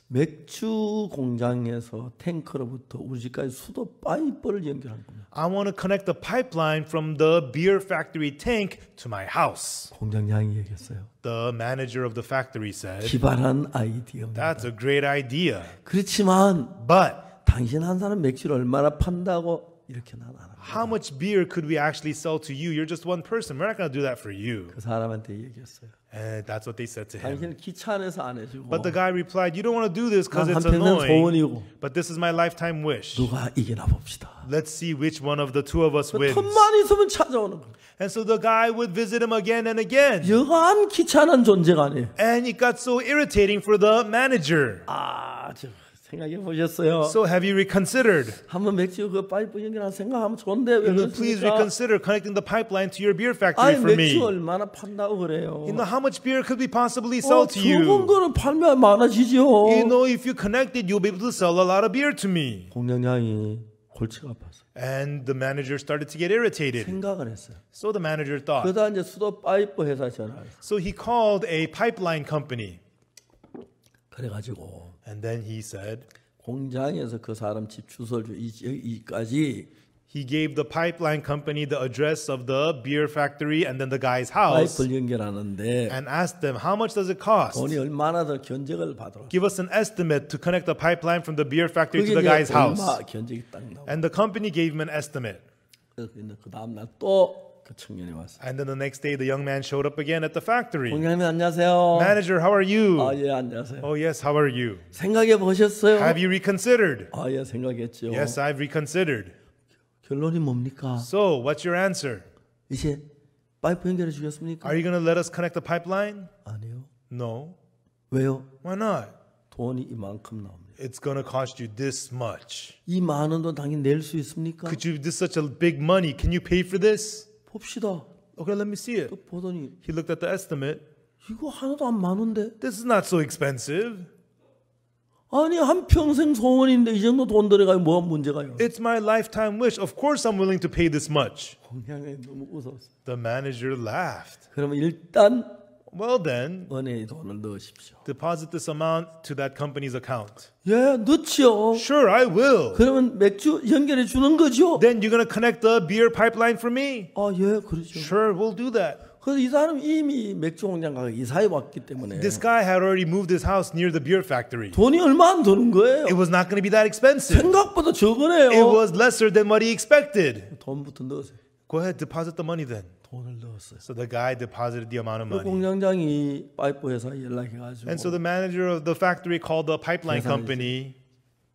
맥주 공장에서 탱크로부터 우리 집까지 수도 파이프를 연결한 겁니다. I want to connect the pipeline from the beer factory tank to my house. 공장장이 얘기했어요. The manager of the factory said, 기발한 아이디어입니다. that's a great idea. 그렇지만 But 당신 한 사람 맥주를 얼마나 판다고 이렇게는 안 합니다. how much beer could we actually sell to you? You're just one person. We're not going to do that for you. 그 사람한테 얘기했어요. And that's what they said to him. 당신은 귀찮아서 안 해주고 But the guy replied, you don't want to do this because 난 it's 한평생 annoying. 소원이고 But this is my lifetime wish. 누가 이기나 봅시다. Let's see which one of the two of us wins. 틈만 있으면 찾아오는 거예요. And so the guy would visit him again and again. 여간 귀찮은 존재가 아니에요. And it got so irritating for the manager. 아, 저 생각해 보셨어요? So have you reconsidered? 한번 맥주 그 파이프 연결한 생각하면 좋은데 왜 Please 그렇습니까? reconsider connecting the pipeline to your beer factory 아니 for me. 맥주 얼마나 판다고 그래요? You know how much beer could we possibly sell to 좋은 you? 거를 팔면 많아지죠. You know, if you connect it, you'll be able to sell a lot of beer to me. 공장장이 골치가 아팠어요. And the manager started to get irritated. 생각을 했어요. So the manager thought. 그러다 이제 수도 파이프 회사 전화했어요. So he called a pipeline company. 그래가지고 And then he said, 공장에서 그 사람 집 주소를 주 이까지 he gave the pipeline company the address of the beer factory and then the guy's house 파이프를 연결하는데 and asked them, how much does it cost? 돈이 얼마나 더 견적을 받으러 Give us an estimate to connect the pipeline from the beer factory 그게 to the guy's 이제 house. 얼마 견적이 딱 나오고 And the company gave him an estimate. 그 다음날 또 그 청년이 왔어요. And then the next day, the young man showed up again at the factory. 공장님 안녕하세요. Manager, how are you? 아, 예, 안녕하세요. Oh, yes, how are you? 생각해 보셨어요? Have you reconsidered? 아, 예, 생각했죠. Yes, I've reconsidered. 결론이 뭡니까? So, what's your answer? 이제 파이프 연결해 주겠습니까? Are you going to let us connect the pipeline? 아니요. No. 왜요? Why not? 돈이 이만큼 나옵니다. It's going to cost you this much. 이 많은 돈 당연히 낼 수 있습니까? Could you, this is such a big money. Can you pay for this? 봅시다. Okay, let me see it. 또 보더니 He looked at the estimate. 이거 하나도 안 많은데? This is not so expensive. 아니 한 평생 소원인데 이 정도 돈 들어가요 뭐가 문제가요? It's my lifetime wish. Of course I'm willing to pay this much. 공장에 너무 웃었어. The manager laughed. 그러면 일단 Well then, 은행에 돈을 넣으십시오. deposit this amount to that company's account. 예, 넣지요. Sure, I will. 그러면 맥주 연결해 주는 거죠? Then you're going to connect the beer pipeline for me? 아, 예, 그렇죠. Sure, we'll do that. 그래서 이 사람 이미 맥주 공장 가서 이사해 왔기 때문에 This guy had already moved his house near the beer factory. 돈이 얼마 안 드는 거예요. It was not going to be that expensive. 생각보다 It 적으네요. was lesser than what he expected. 돈부터 넣으세요. Go ahead, deposit the money then. 돈을 넣었어요. So the guy deposited the amount of 그 money. 공장장이 파이프 회사에 연락해가지고 And so the manager of the factory called the pipeline company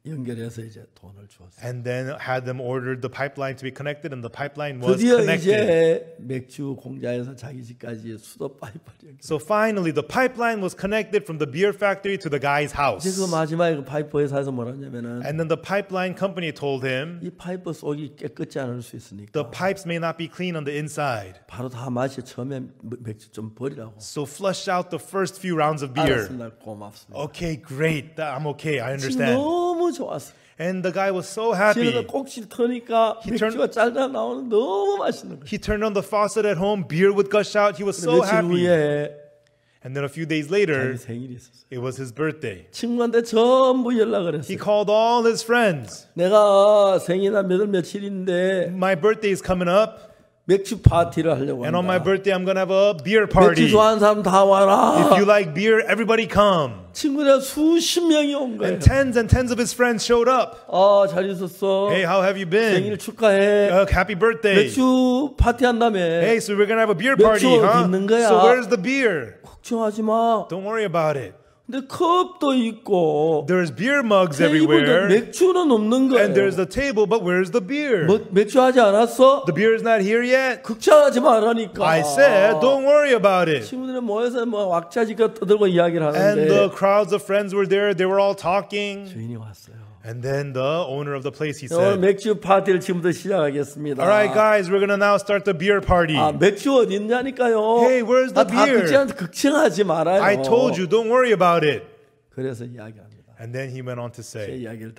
연결해서 이제 돈을 주었어요. and then had them ordered the pipeline to be connected, and the pipeline was 드디어 connected. 이제 맥주 공장에서 자기 집까지 수도 파이프를 연결. So finally, the pipeline was connected from the beer factory to the guy's house. 이제 그 마지막에 그 파이프 회사에서 뭐라냐면은 And then the pipeline company told him, 이 파이프 속이 깨끗지 않을 수 the 있으니까 pipes may not be clean on the inside. 바로 다 마시 처음에 맥주 좀 버리라고. So flush out the first few rounds of beer. 알았습니다. 고맙습니다. Okay, great. I'm okay. I 지금 understand. 너무 좋았어. And the guy was so 집에서 happy. 꼭지를 터니까 맥주가 짤짤 나오는 너무 맛있는 거예요. He turned on the faucet at home. Beer would gush out. He was so 며칠 happy. 후에 And then a few days later, 자기 생일이 있었어요. it was his birthday. 친구한테 전부 연락을 He 했어요. called all his friends. 내가 생일날 며칠인데 My birthday is coming up. 맥주 파티를 하려고 And on my 한다. birthday, I'm going to have a beer 맥주 party. 좋아하는 사람 다 와라. If you like beer, everybody come. 친구들 수십 명이 온 거예요. And tens of his friends showed up. 잘 있었어. Hey, how have you 생일 been? 축하해. Happy birthday. 맥주 파티 한다며. Hey, so we're going to have a beer party, 맥주 huh? 있는 거야. So where's the beer? 걱정하지 마. Don't worry about it. 근데 컵도 있고 There's beer mugs 테이블도 everywhere. 맥주는 없는 거예요. And there's the table, but where's the beer? 맥주 하지 않았어? The beer is not here yet. 걱정하지 말라니까. I said, don't worry about it. 친구들이 모여서 왁자지껄 떠들고 이야기를 And the 하는데 crowds of friends were there. They were all talking. 주인이 왔어요. And then the owner of the place, he 오늘 said, 맥주 파티를 지금부터 시작하겠습니다. all right, guys, we're going to now start the beer party. 맥주 어디 있냐니까요. Hey, where's the 다 beer? 걱정하지 말아요. I told you, don't worry about it. 그래서 이야기합니다. And then he went on to 제 say, 이야기를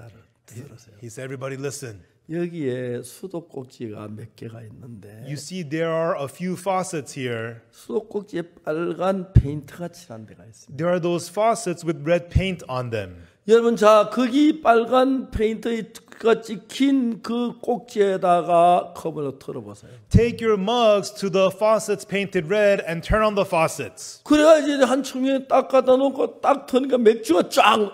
들으세요. he said, everybody listen. 여기에 수도꼭지가 몇 개가 있는데 You see, there are a few faucets here. 수도꼭지에 빨간 페인트가 칠한 데가 있습니다. There are those faucets with red paint on them. 여러분, 자, 거기 빨간 페인트가 찍힌 그 꼭지에다가 컵을 털어보세요. Take your mugs to the faucets painted red and turn on the faucets. 그래야지 한 청년에 딱 갖다 놓고 딱 터니까 맥주가 쫙,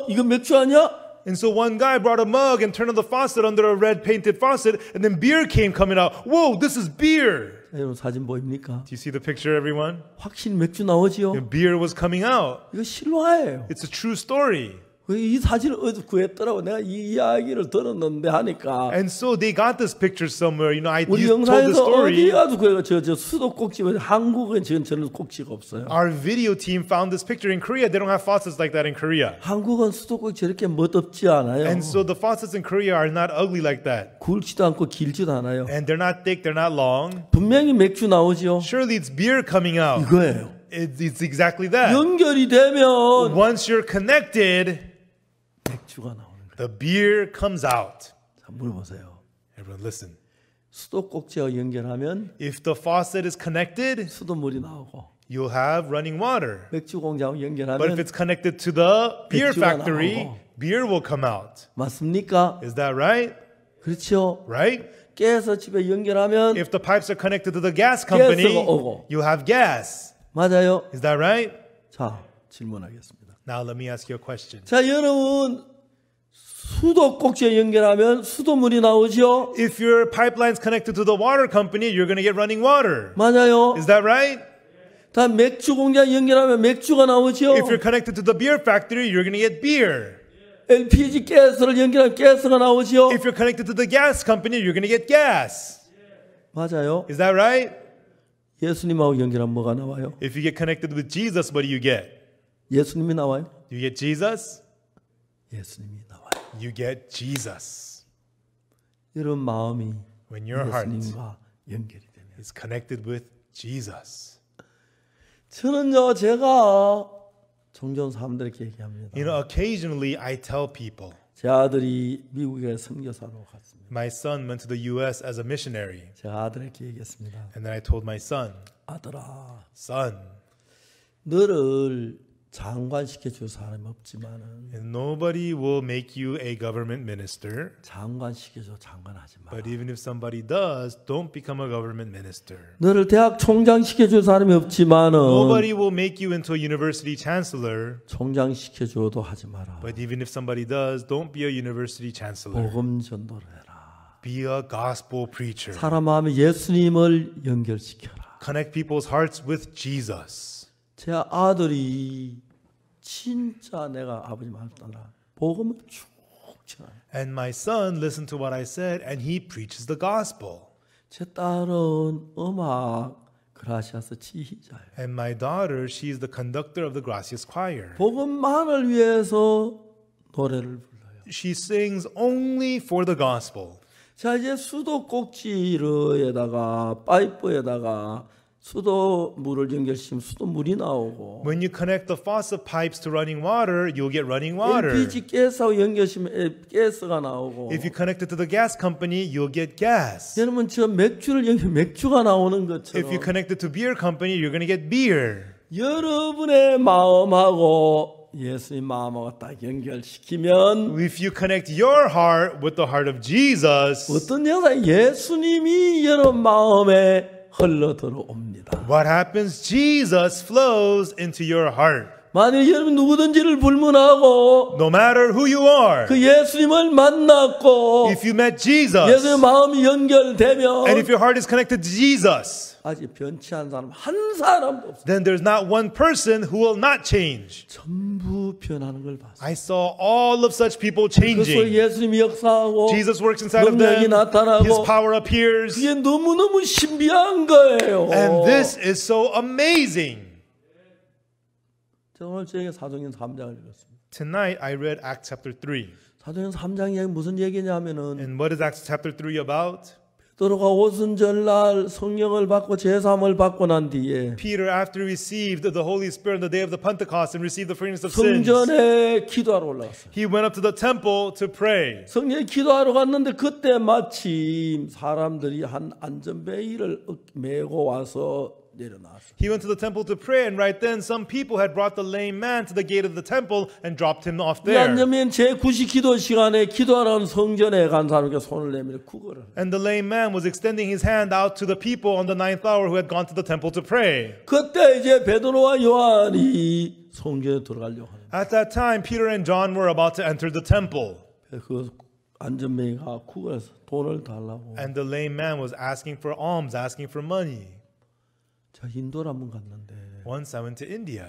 이거 맥주 아니야? And so one guy brought a mug and turned on the faucet under a red painted faucet, and then beer came coming out. Whoa, this is beer. 여러분, 사진 보입니까? Do you see the picture, everyone? 확실히 맥주 나오지요? And beer was coming out. 이거 실화예요. It's a true story. 이 사진을 어디서 구했더라고. 내가 이 이야기를 들었는데 하니까. And so they got this picture somewhere. You know, I 우리 told the 영상에서 어디 story. 가서 구해가 저 수도 꼭지, 한국은 지금 저는 꼭지가 없어요. Our video team found this picture in Korea. They don't have faucets like that in Korea. 한국은 수도 꼭지 저렇게 멋없지 않아요. And so the faucets in Korea are not ugly like that. 굵지도 않고 길지도 않아요. And they're not thick, they're not long. 분명히 맥주 나오죠. Surely it's beer coming out. 이거예요. It's exactly that. 연결이 되면 Once you're connected, 맥주가 나오는 거예요. the beer comes out. 자, 물어보세요. Everyone listen. 수도 꼭지와 연결하면 If the faucet is connected, 수돗물이 나오고 you'll have running water. 맥주 공장하고 But if 연결하면 it's connected to the beer 맥주가 factory, 나오고. beer will come out. 맞습니까? Is that right? 그렇죠. Right? 깨서 집에 연결하면 If the pipes are connected to the gas company, 가스가 오고. you'll have gas. 맞아요. Is that right? 자, 질문하겠습니다. Now let me ask you a question. 자, 여러분 수도 꼭지에 연결하면 수돗물이 나오죠? If your pipeline's connected to the water company, you're going to get running water. 맞아요. Is that right? 다 맥주 공장 연결하면 맥주가 나오죠? If you're connected to the beer factory, you're going to get beer. LPG 가스를 연결하면 가스가 나오죠? If you're connected to the gas company, you're going to get gas. 맞아요. Is that right? 예수님하고 연결하면 뭐가 나와요? If you get connected with Jesus, what do you get? 예수님이 나와요? Do you get Jesus? 예수님이 나와요. You get Jesus. 여러분 마음이 When your heart 예수님과 연결이 되면 is connected with Jesus. 저는요 제가 종종 사람들에게 얘기합니다. You know, occasionally I tell people, 제 아들이 미국에 선교사로 갔습니다. my son went to the U.S. as a missionary. 제가 아들에게 얘기했습니다. And then I told my son, 아들아, son, 너를 장관시켜 줄 사람이 없지만은 nobody will make you a government minister. 장관시켜 줘 장관하지 마. But even if somebody does, don't become a government minister. 너를 대학 총장시켜 줄 사람이 없지만은 Nobody will make you into a university chancellor. 총장시켜 줘도 하지 마라. But even if somebody does, don't be a university chancellor. 복음 전도를 해라. Be a gospel preacher. 사람 마음에 예수님을 연결시켜라. Connect people's hearts with Jesus. 제 아들이 진짜 내가 아버지 말 따라 복음을 쭉 전해. And my son listened to what I said, and he preaches the gospel. 제 딸은 음악 그라시아스 지휘자예요. And my daughter, she's the conductor of the Gracias Choir. 복음만을 위해서 노래를 불러요. She sings only for the gospel. 자 이제 수도 꼭지로에다가 파이프에다가 수도 물을 연결시키면 수도 물이 나오고 When you connect the faucet pipes to running water, you'll get running water. LPG 가스하고 연결시키면 가스가 나오고 If you connect it to the gas company, you'll get gas. 여러분 저 맥주를 연결 맥주가 나오는 것처럼 If you connect it to beer company, you're going to get beer. 여러분의 마음하고 예수님 마음하고 딱 연결시키면 If you connect your heart with the heart of Jesus, 어떤 영상 예수님이 여러분 마음에 흘러 들어옵니다. what happens? Jesus flows into your heart. 만약 여러분 누구든지를 불문하고 No matter who you are, 그 예수님을 만났고 if you met Jesus, 예수님의 마음이 연결되면 and if your heart is connected to Jesus, 아직 변치 않은 사람 한 사람도 없어요. then there's not one person who will not change. 전부 변하는 걸 봤어요. I saw all of such people 그래서 changing. 예수님이 역사하고 Jesus works inside of 능력이 them. 나타나고 His power appears. 그게 너무너무 신비한 거예요. And this is so amazing. 제가 오늘 저녁에 사도행전 3장을 읽었습니다. Tonight I read Acts chapter 3. 사도행전 3장 이야기 무슨 얘기냐면은 And what is Acts chapter 3 about? 베드로가 오순절날 성령을 받고 제사함을 받고 난 뒤에 Peter, after he received the Holy Spirit on the day of the Pentecost and received the forgiveness of sins, 성전에 기도하러 올라갔어요. he went up to the temple to pray. 성전에 기도하러 갔는데 그때 마침 사람들이 한 안전벨을 메고 와서 내려놨어요. He went to the temple to pray, and right then some people had brought the lame man to the gate of the temple and dropped him off there. 왜냐하면 제9시 기도 시간에 기도하러 성전에 간 사람에게 손을 내밀어 구걸을. And the lame man was extending his hand out to the people on the 9th hour who had gone to the temple to pray. 그때 이제 베드로와 요한이 성전에 들어가려고 하는. At that time, Peter and John were about to enter the temple. 그 안전뱅이가 구걸해서 돈을 달라고. And the lame man was asking for alms, asking for money. 자 인도를 한번 갔는데 Once I went to India,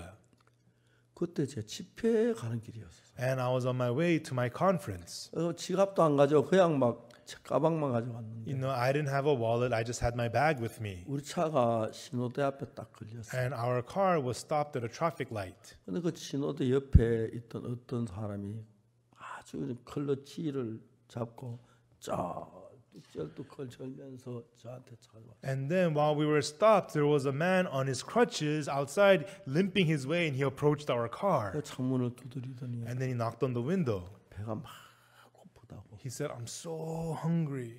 그때 제 집회 가는 길이었어요. and I was on my way to my conference. 지갑도 안 가져 그냥 막 가방만 가져왔는데 You know, I didn't have a wallet, I just had my bag with me. 우리 차가 신호대 앞에 딱 걸렸어요. And our car was stopped at a traffic light. 근데 그 신호대 옆에 있던 어떤 사람이 아주 클러치를 잡고 쩔뚝쩔뚝 절면서 저한테 찾아와. And then while we were stopped, there was a man on his crutches outside limping his way, and he approached our car. 창문을 두드리더니 And then he knocked on the window. 배가 막 고프다고. He said, I'm so hungry.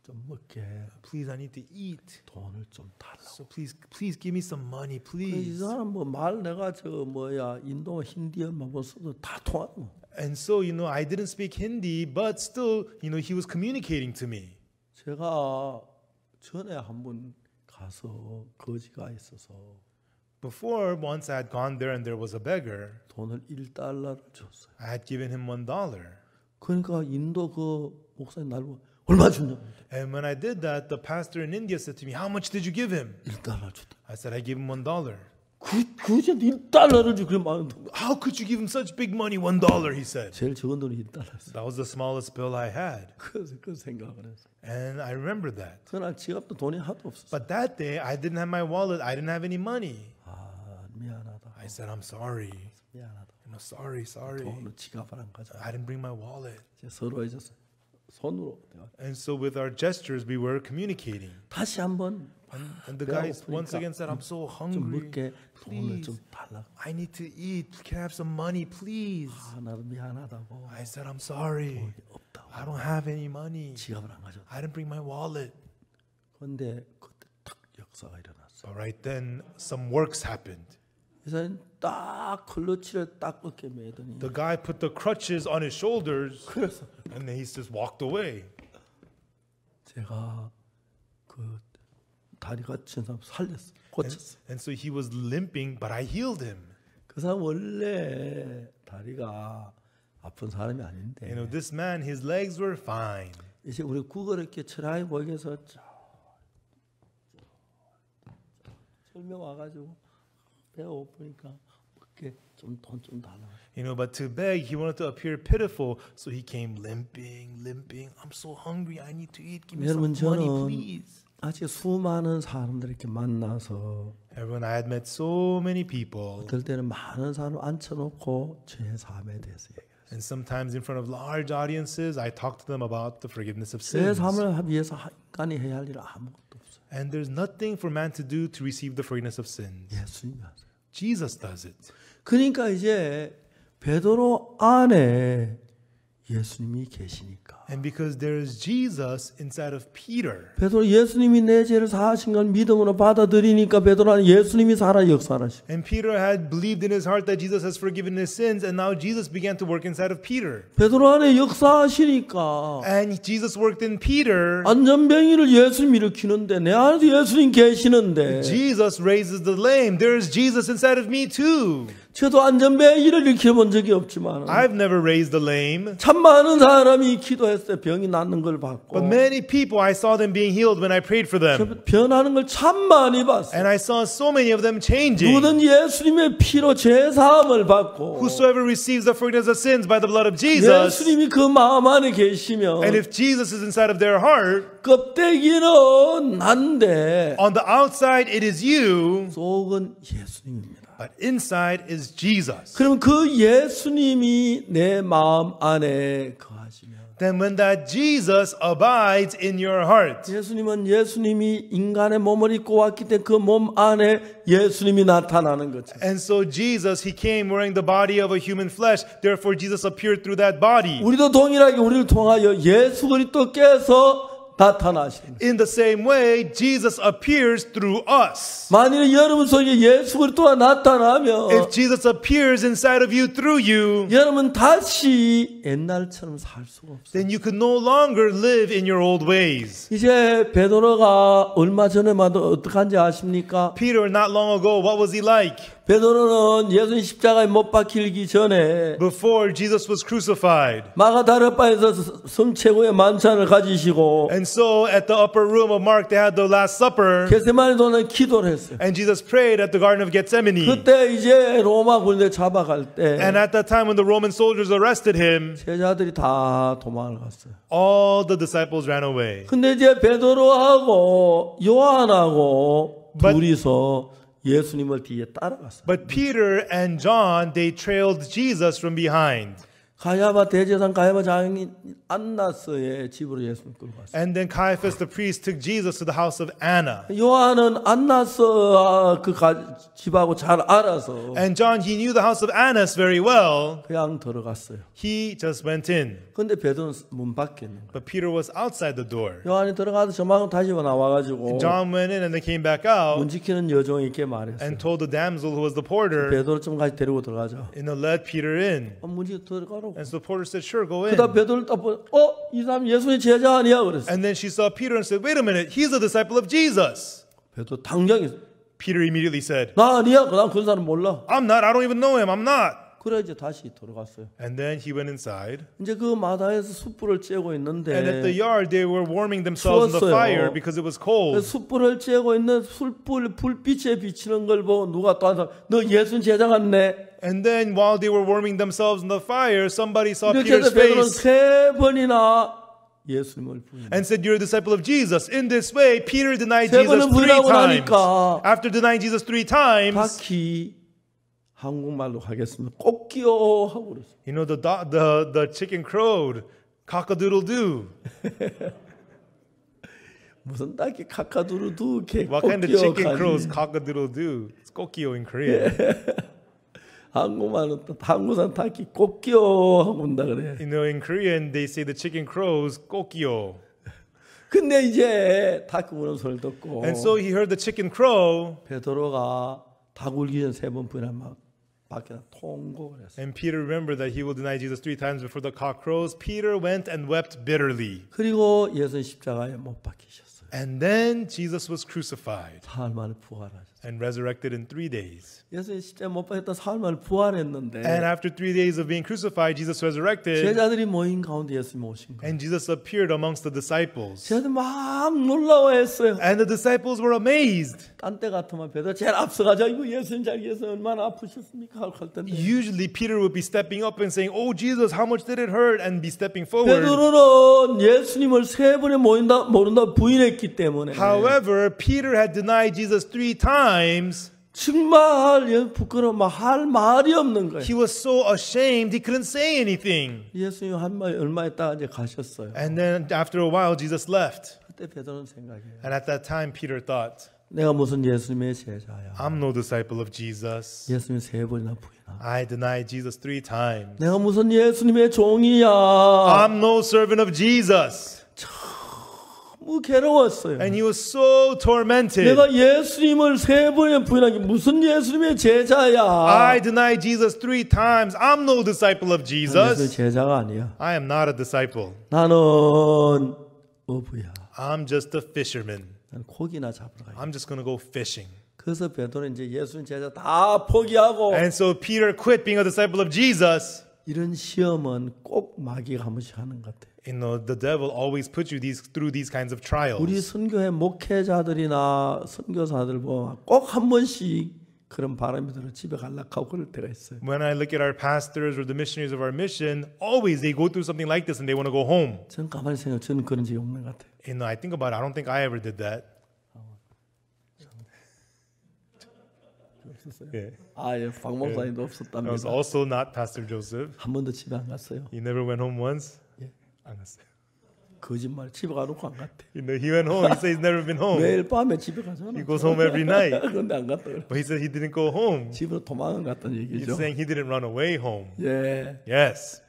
좀 먹게 Please, I need to eat. 돈을 좀 달라고. So please give me some money, 이 please. 사람 뭐 말 내가 인도 힌디어만 뭐 써도 다 통하고. And so, you know, I didn't speak Hindi, but still, you know, he was communicating to me. 제가 전에 한번 가서 거지가 있어서 Before, once I had gone there and there was a beggar, 돈을 $1를 줬어요. I had given him $1. 그러니까 인도 그 목사님 날 보고 얼마 줬냐? And when I did that, the pastor in India said to me, how much did you give him? $1 줬다. I said, I gave him $1. 그저한테 $1를 주 그래 많은 돈. How could you give him such big money, $1? He said. 제일 적은 돈이 $1였어. That was the smallest bill I had. 그래서 그 생각을 했어. And I remember that. 그날 지갑도 돈이 하도 없었어. But that day, I didn't have my wallet. I didn't have any money. 미안하다. I said, I'm sorry. 미안하다. You know, sorry. 돈을 지갑을 안 가져. I didn't bring my wallet. 이제 서로 이제 손으로 And so with our gestures, we were communicating. 다시 한번 And the guy once again said, I'm so 좀 hungry. 먹게 돈을 Please, 좀 달라고. I need to eat. Can I have some money, please? 나도 미안하다고. I said, I'm sorry. 없다고. I don't have any money. 지갑을 안 가져. I didn't bring my wallet. 근데 그때 탁 역사가 일어났어. So right then, some works happened. 그래서 딱 클러치를 딱 어깨 매더니 The guy put the crutches on his shoulders, 그래서 and then he just walked away. 제가 그 다리가 친 사람 살렸어. 고쳤어. And so he was limping, but I healed him. 그 사람 원래 다리가 아픈 사람이 You 아닌데 know, this man, his legs were fine. 이제 우리 구걸 이렇게 철학이 보이게 해서 설명 와가지고 배가 고프니까 그렇게 좀 돈 좀 달라. You know, but to beg, he wanted to appear pitiful, so he came limping. I'm so hungry. I need to eat. Give me some 여러분 money, 저는 please. 아직 수많은 사람들 이렇게 만나서 Everyone, I had met so many people, 어떨 때는 많은 사람 앉혀놓고 죄 사함에 대해서 얘기해요. and sometimes in front of large audiences, I talked to them about the forgiveness of 죄 sins. 사함을 위해서 인간이 해야 할 일은 아무것도 없어요. And there's nothing for man to do to receive the forgiveness of sins. 예수님이 하세요. Jesus does it. 그러니까 이제 베드로 안에 예수님이 계시니까. And because there is Jesus inside of Peter. 베드로 예수님이 내 죄를 사하신 걸 믿음으로 받아들이니까 베드로 안에 예수님이 살아 역사하시고. And Peter had believed in his heart that Jesus has forgiven his sins, and now Jesus began to work inside of Peter. 베드로 안에 역사하시니까 And Jesus worked in Peter. 안전병이를 예수님 일으키는데 내 안에도 예수님 계시는데 Jesus raises the lame. There is Jesus inside of me too. 저도 안전병이를 일으켜본 적이 없지만 I've never raised the lame. 참 많은 사람이 기도했을 때 병이 낫는 걸 봤고 But many people, I saw them being healed when I prayed for them. 변하는 걸 참 많이 봤어요. And I saw so many of them changing. 누구든지 예수님의 피로 죄사함을 받고 Whosoever receives the forgiveness of sins by the blood of Jesus, 예수님이 그 마음 안에 계시면 and if Jesus is inside of their heart, 껍데기는 난데 on the outside it is you, 속은 예수님입니다. but inside is Jesus. 그러면 그 예수님이 내 마음 안에 거하시면 Then when that Jesus abides in your heart, 예수님은 예수님이 인간의 몸을 입고 왔기 때문에 그 몸 안에 예수님이 나타나는 거죠. and so Jesus, he came wearing the body of a human flesh. Therefore Jesus appeared through that body. 우리도 동일하게 우리를 통하여 예수 그리스도께서 나타나십니다. In the same way, Jesus appears through us. 만일 여러분 속에 예수 그리스도가 나타나면 If Jesus appears inside of you through you, 여러분 다시 옛날처럼 살 수가 없어요. then you could no longer live in your old ways. 이제 베드로가 얼마 전에마도 어떡한지 아십니까? Peter, not long ago, what was he like? 베드로는 예수님 십자가에 못 박히기 전에 Before Jesus was crucified. 마가다락방에서 성최고의 만찬을 가지시고 And so at the upper room of Mark, they had the Last Supper. 겟세마네 동산에 기도를 했어요. And Jesus prayed at the Garden of Gethsemane. 그때 이제 로마 군대 잡아갈 때 And at that time when the Roman soldiers arrested him, 제자들이 다 도망을 갔어요. all the disciples ran away. 근데 이제 베드로하고 요한하고 But- 둘이서 예수님을 뒤에 따라갔어요. But Peter and John, they trailed Jesus from behind. 가야바 대제사장 가야바 장인 안나스의 집으로 예수님 끌고 갔어요. And then Caiaphas the priest took Jesus to the house of Anna. 요한은 안나스 그 집하고 잘 알아서 And John, he knew the house of Annas very well. 그냥 들어갔어요. He just went in. 근데 베드로는 문 밖에 있는 거예요. But Peter was outside the door. 요한이 들어가서 저만큼 다시 나와가지고 John went in and they came back 문 out 지키는 여종에게 말했어요. and told the damsel who was the porter, 베드로 좀 같이 데리고 들어가자. let Peter in. 문 지키 들어가라고. And so the porter said, sure, go in. 그다음 베드로를 딱 보고 이 사람 예수의 제자 아니야 그랬어. And then she saw Peter and said, wait a minute, he's a disciple of Jesus. 베드로 당장에 Peter immediately said, 나 아니야. 그다음 그 사람 몰라. I'm not, I don't even know him, I'm not. 그래 이제 다시 들어갔어요. And then he went inside. 이제 그 마다에서 숯불을 쬐고 있는데 And at the yard, they were warming themselves in the 추웠어요. fire because it was 그 cold. 숯불을 쬐고 있는 불빛에 비치는 걸 보고 누가 또 하나 너 예수 제자 같네. And then while they were warming themselves in the fire, somebody saw 이렇게 Peter's 해서 베드로는 face 세 번이나 예수님을 부인해. and said, you're a disciple of Jesus. In this way, Peter denied 세 Jesus 번은 3 부인하고 times. 나니까 After denying Jesus 3 times, 바퀴 한국말로 하겠습니다. 꼭끼요 하고 그랬어요. you know, the chicken crowed, cock-a-doodle-doo. 무슨 딱히 카카두루두 개 What kind of 꼭끼요 chicken crows 가지. cock-a-doodle-doo? It's kokyo in Korean. 한국말은 또 한국산 딱히 꼭끼요 하고 온다 그래. You know, in Korean, they say the chicken crows kokyo. 근데 이제 닭 우는 소리를 듣고 And so he heard the chicken crow, 베드로가 닭 울기 전 세 번 부인하면 막 밖에 통곡을 했어요. and Peter remembered that he will deny Jesus 3 times before the cock crows. Peter went and wept bitterly. 그리고 예수님 십자가에 못 박히셨어요. And then Jesus was crucified 사흘 만에 부활하셨어요. and resurrected in 3 days. 예수님 십자가에 못 박혔다 사흘 만에 부활했는데 And after 3 days of being crucified, Jesus resurrected, 제자들이 모인 가운데 예수님 오신 거예요. and Jesus appeared amongst the disciples. 제자들 막 놀라워했어요. And the disciples were amazed. 딴 때 같으면 베드로 제일 앞서가자 이거 예수님 잘 계셔서 얼마나 아프셨습니까 하고 할 텐데 Usually Peter would be stepping up and saying, oh Jesus, how much did it hurt? And be stepping forward. 베드로는 예수님을 세 번에 모른다 부인했기 때문에 However, Peter had denied Jesus 3 times. 정말 부끄러워 할 말이 없는 거예요. He was so ashamed he couldn't say anything. 예수님 한 말 얼마 있다가 이제 가셨어요. And then after a while, Jesus left. 그때 베드로는 생각해요. And at that time, Peter thought, 내가 무슨 예수님의 제자야. I'm no disciple of Jesus. 예수님 3번이나 부인하. I denied Jesus 3 times. 내가 무슨 예수님의 종이야. I'm no servant of Jesus. 너무 괴로웠어요. And he was so tormented. 내가 예수님을 3번이나 부인한 게 무슨 예수님의 제자야. I denied Jesus 3 times. I'm no disciple of 예수님의 Jesus. 제자가 아니야. I am not a disciple. 나는 어부야. I'm just a fisherman. 난 고기나 잡으러 가요. I'm just going to go fishing. 그래서 베드로는 이제 예수님 제자 다 포기하고 And so Peter quit being a disciple of Jesus. 이런 시험은 꼭 마귀가 한 번씩 하는 것 같아요. You know, the devil always puts you through these kinds of 우리 trials. 선교회 목회자들이나 선교사들 보면 꼭 한 번씩 그런 바람이 들어 집에 갈락하고 그럴 때가 있어요. When I look at our pastors or the missionaries of our mission, always they go through something like this and they want to go home. 저는 가만히 생각해 저는 그런 적이 없는 것 같아요. You know, I think about it. I don't think I ever did that. Yeah. 예, 박 목사님도 I was 없었답니다. also not Pastor Joseph. 한 번도 집에 안 갔어요. He never went home once. 예. 안 갔어요. 거짓말 집에 가놓고 안 갔대. You know, he went home. He said he's never been home. 매일 밤에 집에 가잖아. He goes home every night. 그런데 안 갔다 그래. But he said he didn't go home. 집으로 도망은 갔다는 He's 얘기죠. saying he didn't run away home. 예. Yes.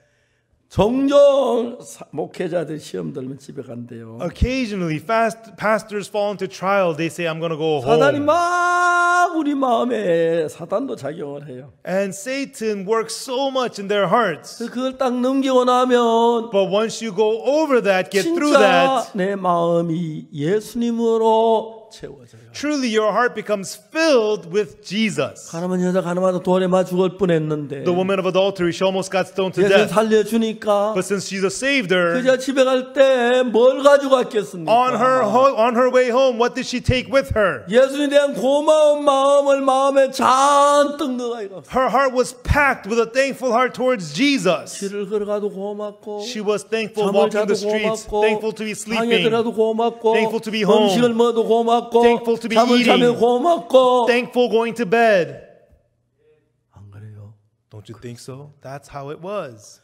종종 목회자들 시험 들면 집에 간대요. Occasionally, pastors fall into trial. They say, I'm going to go 사단이 home. 막 우리 마음에 사단도 작용을 해요. And Satan works so much in their hearts. 그래서 그걸 딱 넘기고 나면 But once you go over that, get through 진짜 that, 내 마음이 예수님으로 채워져요. truly your heart becomes filled with Jesus. 가나만 여자 가나마다 돌에 맞아 죽을 뻔했는데 The woman of adultery, she almost got stoned to 예수님 death. 살려주니까 But since Jesus saved her, 그저 집에 갈 때 뭘 가지고 갔겠습니까? on her way home, what did she take with her? 예수님에 대한 고마운 마음을 마음에 잔뜩 넣어가. Her heart was packed with a thankful heart towards Jesus. 길을 걸어가도 고맙고 She was thankful 잠을 walking 자도 the streets, 고맙고 thankful to be 방에 sleeping, 들어도 고맙고 thankful to be home, 음식을 먹어도 고맙고 thankful to be 잠을 자면 eating, 고맙고 thankful going to bed. 안 그래요? Don't you think so? That's how it was.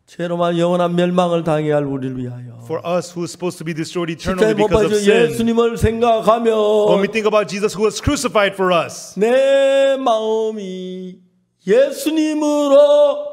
죄로 말 영원한 멸망을 당해야 할 우리를 위하여 For us who is supposed to be destroyed 십자가에 eternally 못 because of 박혀 sin, 예수님을 생각하면 when we think about Jesus who was crucified for us, 내 마음이 예수님으로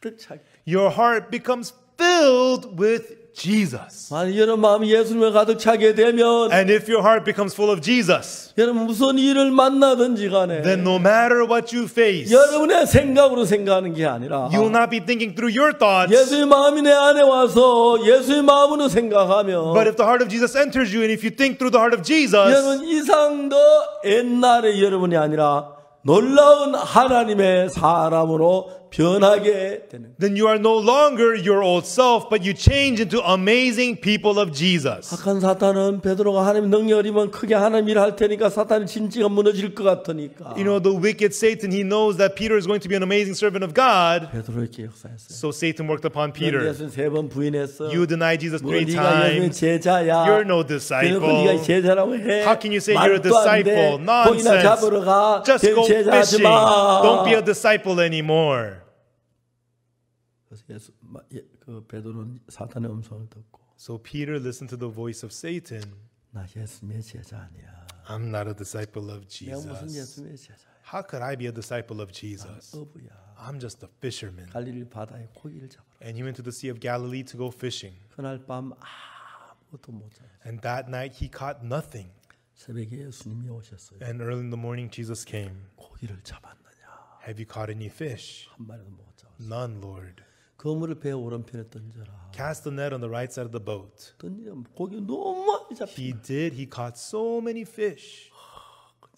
가득 차게. your heart becomes filled with Jesus. 만약 여러분 마음이 예수님을 가득 차게 되면 And if your heart becomes full of Jesus, 여러분 무슨 일을 만나든지 간에 then no matter what you face, 여러분의 생각으로 생각하는 게 아니라 you will not be thinking through your thoughts. 예수의 마음이 내 안에 와서 예수의 마음으로 생각하면 But if the heart of Jesus enters you, and if you think through the heart of Jesus, 여러분 이상 더 옛날의 여러분이 아니라 놀라운 하나님의 사람으로 변하게 되는 거예요. then you are no longer your old self, but you change into amazing people of Jesus. 악한 사탄은 베드로가 하나님 능력을 입으면 크게 하나님 일을 할 테니까 사탄의 진지가 무너질 것 같으니까 You know, the wicked Satan, he knows that Peter is going to be an amazing servant of God. 베드로에게 역사했어요. So Satan worked upon 그런데 Peter. 예수는 3번 부인했어. You deny Jesus 뭐 3 네가 예수님의 times. 제자야. You're no 그래놓고 disciple. 네가 제자라고 해. How can you say you're a 말도 안 돼. disciple? 고기나 Nonsense. 잡으러 가. Just go 제자하지 fishing. 마. Don't be a disciple anymore. 그래서 그 베드로는 사탄의 음성을 듣고 So Peter listened to the voice of Satan. 나 예수님의 제자 아니야. I'm not a disciple of 내가 무슨 Jesus. 예수님의 제자야. How could I be a disciple of Jesus? 어부야. I'm just a fisherman. 갈릴리 바다에 고기를 잡으러. And he went to the Sea of Galilee to go fishing. 그날 밤 아무것도 못 잡았어. And that night he caught nothing. 새벽에 예수님이 오셨어요. And early in the morning Jesus came. 고기를 잡았느냐? Have you caught any fish? 한 마리도 못 잡았어. None, Lord. 그물을 배 오른편에 던져라. Cast the net on the right side of the boat. 던지면 고기 너무 많이 잡혀. He did. He caught so many fish.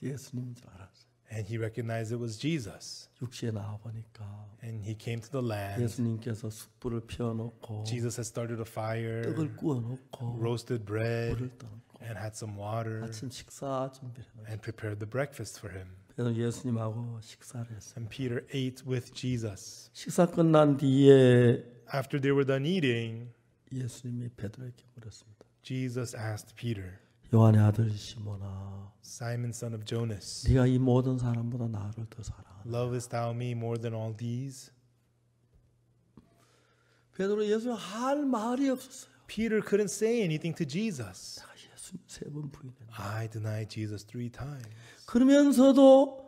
예수님인 줄 알았어. And he recognized it was Jesus. 육지에 나와 보니까 And he came to the land. 예수님께서 숯불을 피워놓고 Jesus had started a fire, 떡을 구워놓고 roasted bread, 물을 떠놓고 and had some water, 아침 식사 준비를 해놓고 and prepared the breakfast for him. 그래서 예수님하고 식사를 했어요. And Peter ate with Jesus. 식사 끝난 뒤에 After they were done eating, 예수님이 베드로에게 물었습니다. Jesus asked Peter, 요한의 아들 시몬아, Simon, son of Jonas, 네가 이 모든 사람보다 나를 더 사랑하나? lovest thou me more than all these? 베드로 예수님 할 말이 없었어요. Peter couldn't say anything to Jesus. 내가 예수님 3번 부인했다. I denied Jesus 3 times. 그러면서도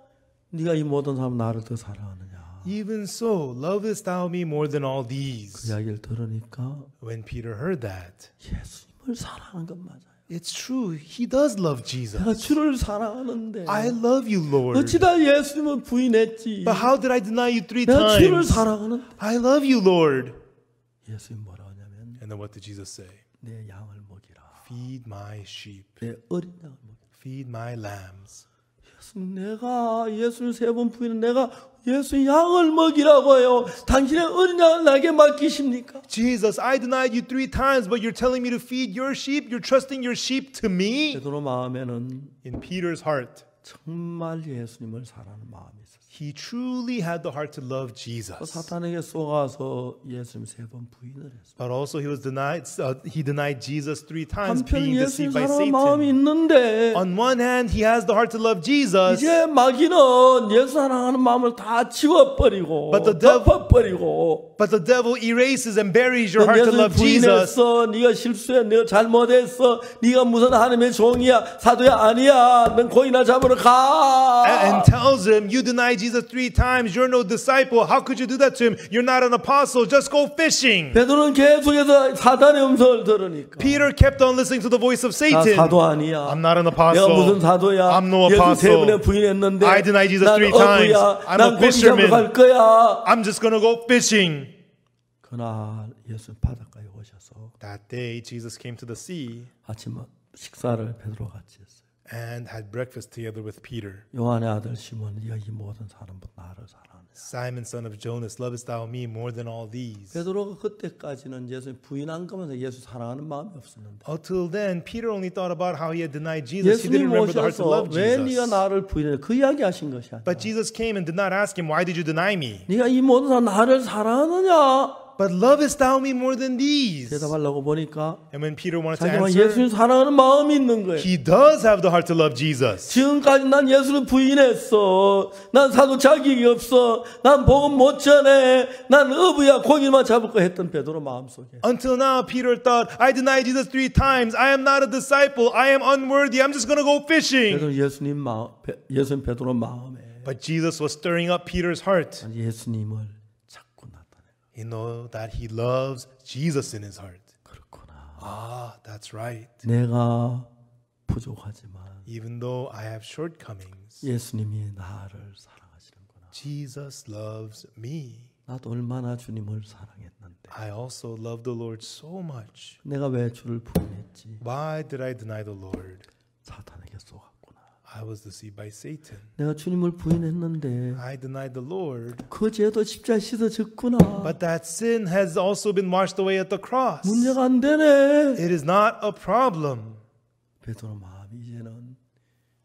네가 이 모든 사람 나를 더 사랑하느냐. Even so, lovest thou me more than all 그 these? 이야기를 들으니까 When Peter heard that, 예수님을 사랑하는 건 맞아요. it's true. He does love 내가 Jesus. 주를 사랑하는데 I love you, Lord. 어찌다 예수님을 부인했지. But how did I deny you 3 내가 주를 times? 사랑하는데 I love you, Lord. 예수님 뭐라 하냐면 And then what did Jesus say? 내 양을 먹이라. Feed my sheep. 내 어린 양을 먹이라. Feed my lambs. 예수님 내가 예수를 3번 부인은 내가 예수 양을 먹이라고요. 당신의 어린 양을 나에게 맡기십니까? Jesus, I denied you 3 times, but you're telling me to feed your sheep? You're trusting your sheep to me? 베드로 마음에는 In Peter's heart, 정말 예수님을 사랑하는 마음이 있었어요. he truly had the heart to love 또 Jesus. 사탄에게 속아서 예수님 3번 부인을 했어요. But also he denied Jesus 3 times, 한편 being 예수님 deceived by 사랑하는 마음이 Satan. 있는데 On one hand, he has the heart to love Jesus, 이제 마귀는 예수 사랑하는 마음을 다 지워버리고 But the devil- 덮어버리고 but the devil erases and buries your heart to 예수님 love Jesus. 부인했어. 네가 실수해. 네가 잘못했어. 네가 무슨 하나님의 종이야. 사도야 아니야. 넌 고이나 잡으러 가. And tells him, you denied Jesus 3 times. You're no disciple. How could you do that to him? You're not an apostle. Just go fishing. 베드로는 계속해서 사단의 음성을 들으니까 Peter kept on listening to the voice of 나 Satan. 사도 아니야. I'm not an 내가 무슨 apostle. 사도야. I'm no 예수 apostle. 3번에 부인했는데 I denied Jesus 난 3 times. 어부야. I'm 난 a 고기 잡으러 fisherman. 갈 거야. I'm just going to go fishing. 그날 예수 바닷가에 오셔서 That day, Jesus came to the sea 아침 식사를 베드로가 같이 했어요. and had breakfast together with Peter. 요한의 아들 시몬 네가 이 모든 사람보다 나를 사랑하느냐. Simon, son of Jonas, lovest thou me more than all these? 베드로가 그때까지는 예수 부인한 거면서 예수 사랑하는 마음이 없었는데 Until then, Peter only thought about how he had denied Jesus. He 예수님 didn't remember the heart to 오셔서 love 왜 네가 Jesus. 나를 부인해? 그 이야기 하신 것이 아니야. But Jesus came and did not ask him, why did you deny me? 네가 이 모든 사람 나를 사랑하느냐? But lovest thou me more than these? 대답하려고 보니까 And when Peter wanted to 자기가 answer, 예수님 사랑하는 마음이 있는 거예요. he does have the heart to love Jesus. 지금까지 난 예수를 부인했어. 난 사도 자격이 없어. 난 복음 못 전해. 난 어부야 고기만 잡을 거 했던 베드로 마음속에 Until now, Peter thought, I denied Jesus 3 times. I am not a disciple. I am unworthy. I'm just going to go fishing. 그래서 예수님 베드로 마음에 But Jesus was stirring up Peter's heart. 예수님을 자꾸 나타내. You know that he loves Jesus in his heart. 그렇구나. Ah, that's right. 내가 부족하지만 Even though I have shortcomings, 예수님이 나를 사랑하시는구나. Jesus loves me. 나도 얼마나 주님을 사랑했는데 I also love the Lord so much. 내가 왜 주를 부인했지? Why did I deny the Lord? 사탄에게 속았구나. I was deceived by Satan. 내가 주님을 부인했는데 I denied the Lord. 그 죄도 십자가에 씻어졌구나. But that sin has also been washed away at the cross. 문제가 안 되네. It is not a problem. 베드로 마음이 이제는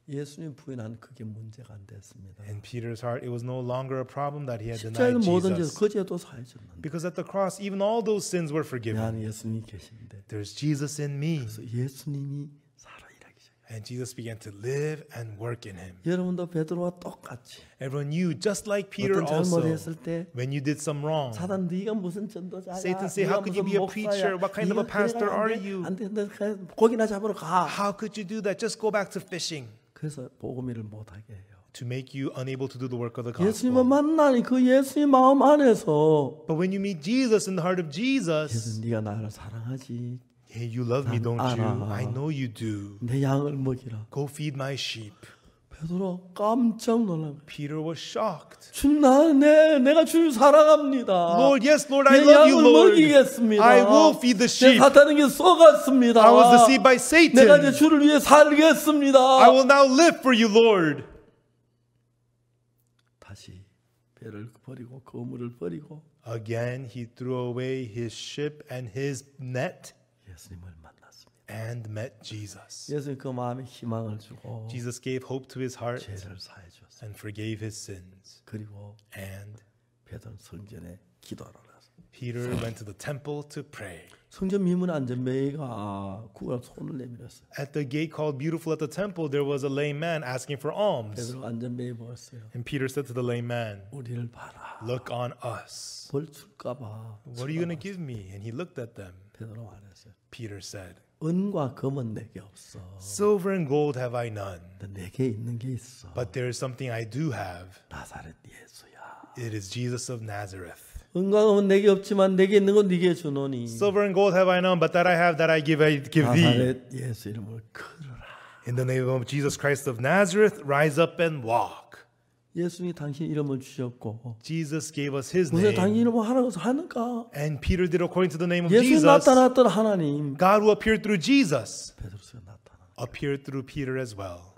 예수님 부인한 그게 문제가 안 됐습니다. In Peter's heart, it was no longer a problem that he had 십자가에 denied 모든 죄, Jesus. 그 죄도 사해졌는데 Because at the cross, even all those sins were 내 forgiven. 안에 예수님이 계신데 There's Jesus in me. 그래서 예수님이 살아일하기 시작해요. And Jesus began to live and work in him. 여러분도 베드로와 똑같이 Everyone knew, just like Peter 어떤 also, 잘못했을 때 when you did some wrong, 사단 네가 무슨 전도자야? Satan say, 네가 how could you 무슨 be a 목사야? preacher? What kind of a 네가 pastor 그래가 안 are 돼? you? 안 돼, 너 그냥 고기나 잡으러 가. how could you do that? Just go back to fishing. 그래서 복음일을 못하게 해요. To make you unable to do the work of the 예수님을 gospel. 만나니 그 예수님 마음 안에서 But when you meet Jesus in the heart of Jesus, 예수 네가 나를 사랑하지. hey, you love me, don't you? 알아. I know you do. 내 양을 먹이라. Go feed my sheep. 베드로 깜짝 놀란 거예요. Peter was shocked. 주님 내가 주님 사랑합니다. Lord, yes, Lord, I 내 love you, 양을 Lord. 먹이겠습니다. I will feed the 내 sheep. 사탄에게 속았습니다. I was deceived by 내가 이제 Satan. 주를 위해 살겠습니다. I will now live for you, Lord. 다시 배를 버리고 그물을 버리고 Again, he threw away his ship and his net 예수님을 만났습니다. and met Jesus. 예수님 그 마음에 희망을 주고 Jesus gave hope to his heart 죄를 사해 주었습니다. and forgave his sins. 그리고 And 베드로는 성전에 기도하러 갔습니다. Peter went to the temple to pray. 성전 미문 안전매가 구가 손을 내밀었어요. At the gate called Beautiful at the temple, there was a lame man asking for alms. 베드로가 안전매에 보았어요. And Peter said to the lame man, 우리를 봐라. look on us. 뭘 줄까봐. What are you going to give me? And he looked at them. 베드로 말했어요. Peter said, 은과 금은 내게 없어. silver and gold have I none, 내게 있는 게 있어. but there is something I do have. 나사렛 예수야. It is Jesus of Nazareth. 은과 금은 내게 없지만 내게 있는 건 네게 주노니. Silver and gold have I none, but that I have, that I give thee. 나사렛 예수 이름을 걸어라. In the name of Jesus Christ of Nazareth, rise up and walk. 예수님이 당신 이름을 주셨고 Jesus gave us his 무슨 당신 name. 이름을 하나서 하는가? And Peter did according to the name of 예수님 Jesus. 나타났던 하나님 God who appeared through Jesus 베드로가 나타나. appeared through Peter as well.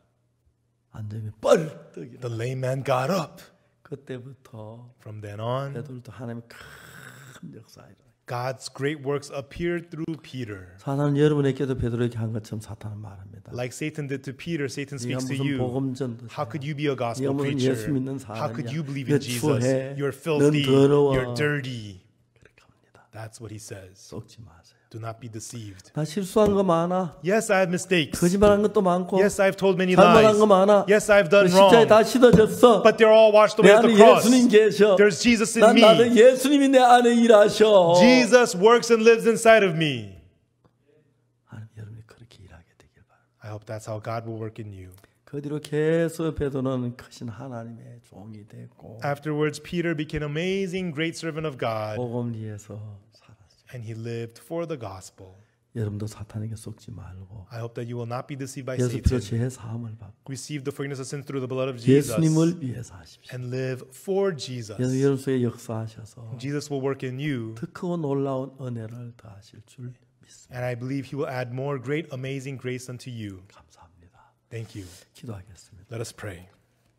안되면 뻘떡이. The lame man got up. 그때부터 From then on, 베드로도 하나님의 큰 역사이라. God's great works appeared through Peter. 사탄은 여러분에게도 베드로에게 한 것처럼 사탄은 말합니다. Like Satan did to Peter, Satan 네가 speaks to 무슨 you. 복음 전도자? How could you be a 네가 gospel 무슨 preacher? 예수 믿는 How could you 사람이야? believe 너 in Jesus? 추해. You're 넌 filthy. 더러워. You're dirty. 그렇게 합니다. That's what he says. 속지 마세요. Do not be deceived. 나 실수한 거 많아. Yes, I have mistakes. 거짓말한 것도 많고. Yes, I've told many 잘못한 lies. 거 많아. Yes, I've done 십자가에 wrong. 다 씻어졌어. But they're all washed 내 away at 안에 the cross. 예수님 계셔. There's Jesus in 난 나는 me. 예수님이 내 안에 일하셔. Jesus works and lives inside of me. 하나님 여러분이 그렇게 일하게 되길 바랍니다. I hope that's how God will work in you. 그 뒤로 계속 베드로는 크신 하나님의 종이 됐고 Afterwards, Peter became an amazing, great servant of God, 복음 위해서 살았어요. and he lived for the gospel. 여러분도 사탄에게 속지 말고 I hope that you will not be deceived by 예수 피로 Satan. 죄 사함을 받고 Receive the forgiveness of sins through the blood of Jesus, 예수님을 위해서 하십시오. and live for Jesus. 예수 여러분 속에 역사하셔서 Jesus will work in you, 더 크고 놀라운 은혜를 더하실 줄 믿습니다. and I believe he will add more great, amazing grace unto you. 감사합니다. Thank you. 기도하겠습니다. Let us pray.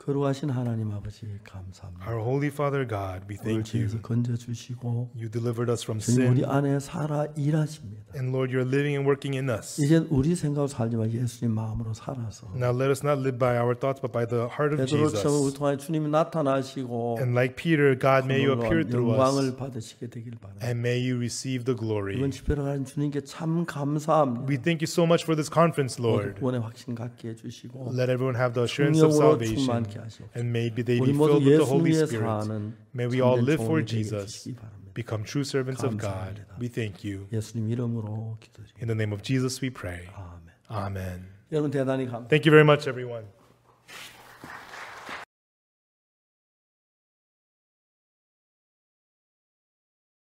거룩하신 하나님 아버지 감사합니다. Our Holy Father God, we 오늘 thank you. 죄에서 건져주시고 You delivered us from 주님 우리 sin, 안에 살아 일하십니다. and Lord, you're living and working in us. 이젠 우리 생각으로 살지만 예수님 마음으로 살아서 Now let us not live by our thoughts, but by the heart of 베드로처럼 우리 Jesus. 통하여 주님이 나타나시고 And like Peter, God, may you appear through us, 영광을 받으시게 되길 바랍니다. and may you receive the glory. 이번 집회를 가진 주님께 참 감사합니다. We thank you so much for this conference, Lord. 구원의 확신 갖게 해주시고 Let everyone have the assurance of 성령으로 salvation, 충만케 하시고 and may they 우리 be 모두 filled with the 예수 Holy 위해 Spirit. 사는 May we all 참된 live for 종이 되게 Jesus, 해주시기 바랍니다. become true servants of God. 감사합니다. We thank you. 예수님 이름으로 기도드립니다. In the name of Jesus we pray. 아멘. Amen. 여러분 대단히 감사합니다. Thank you very much, everyone.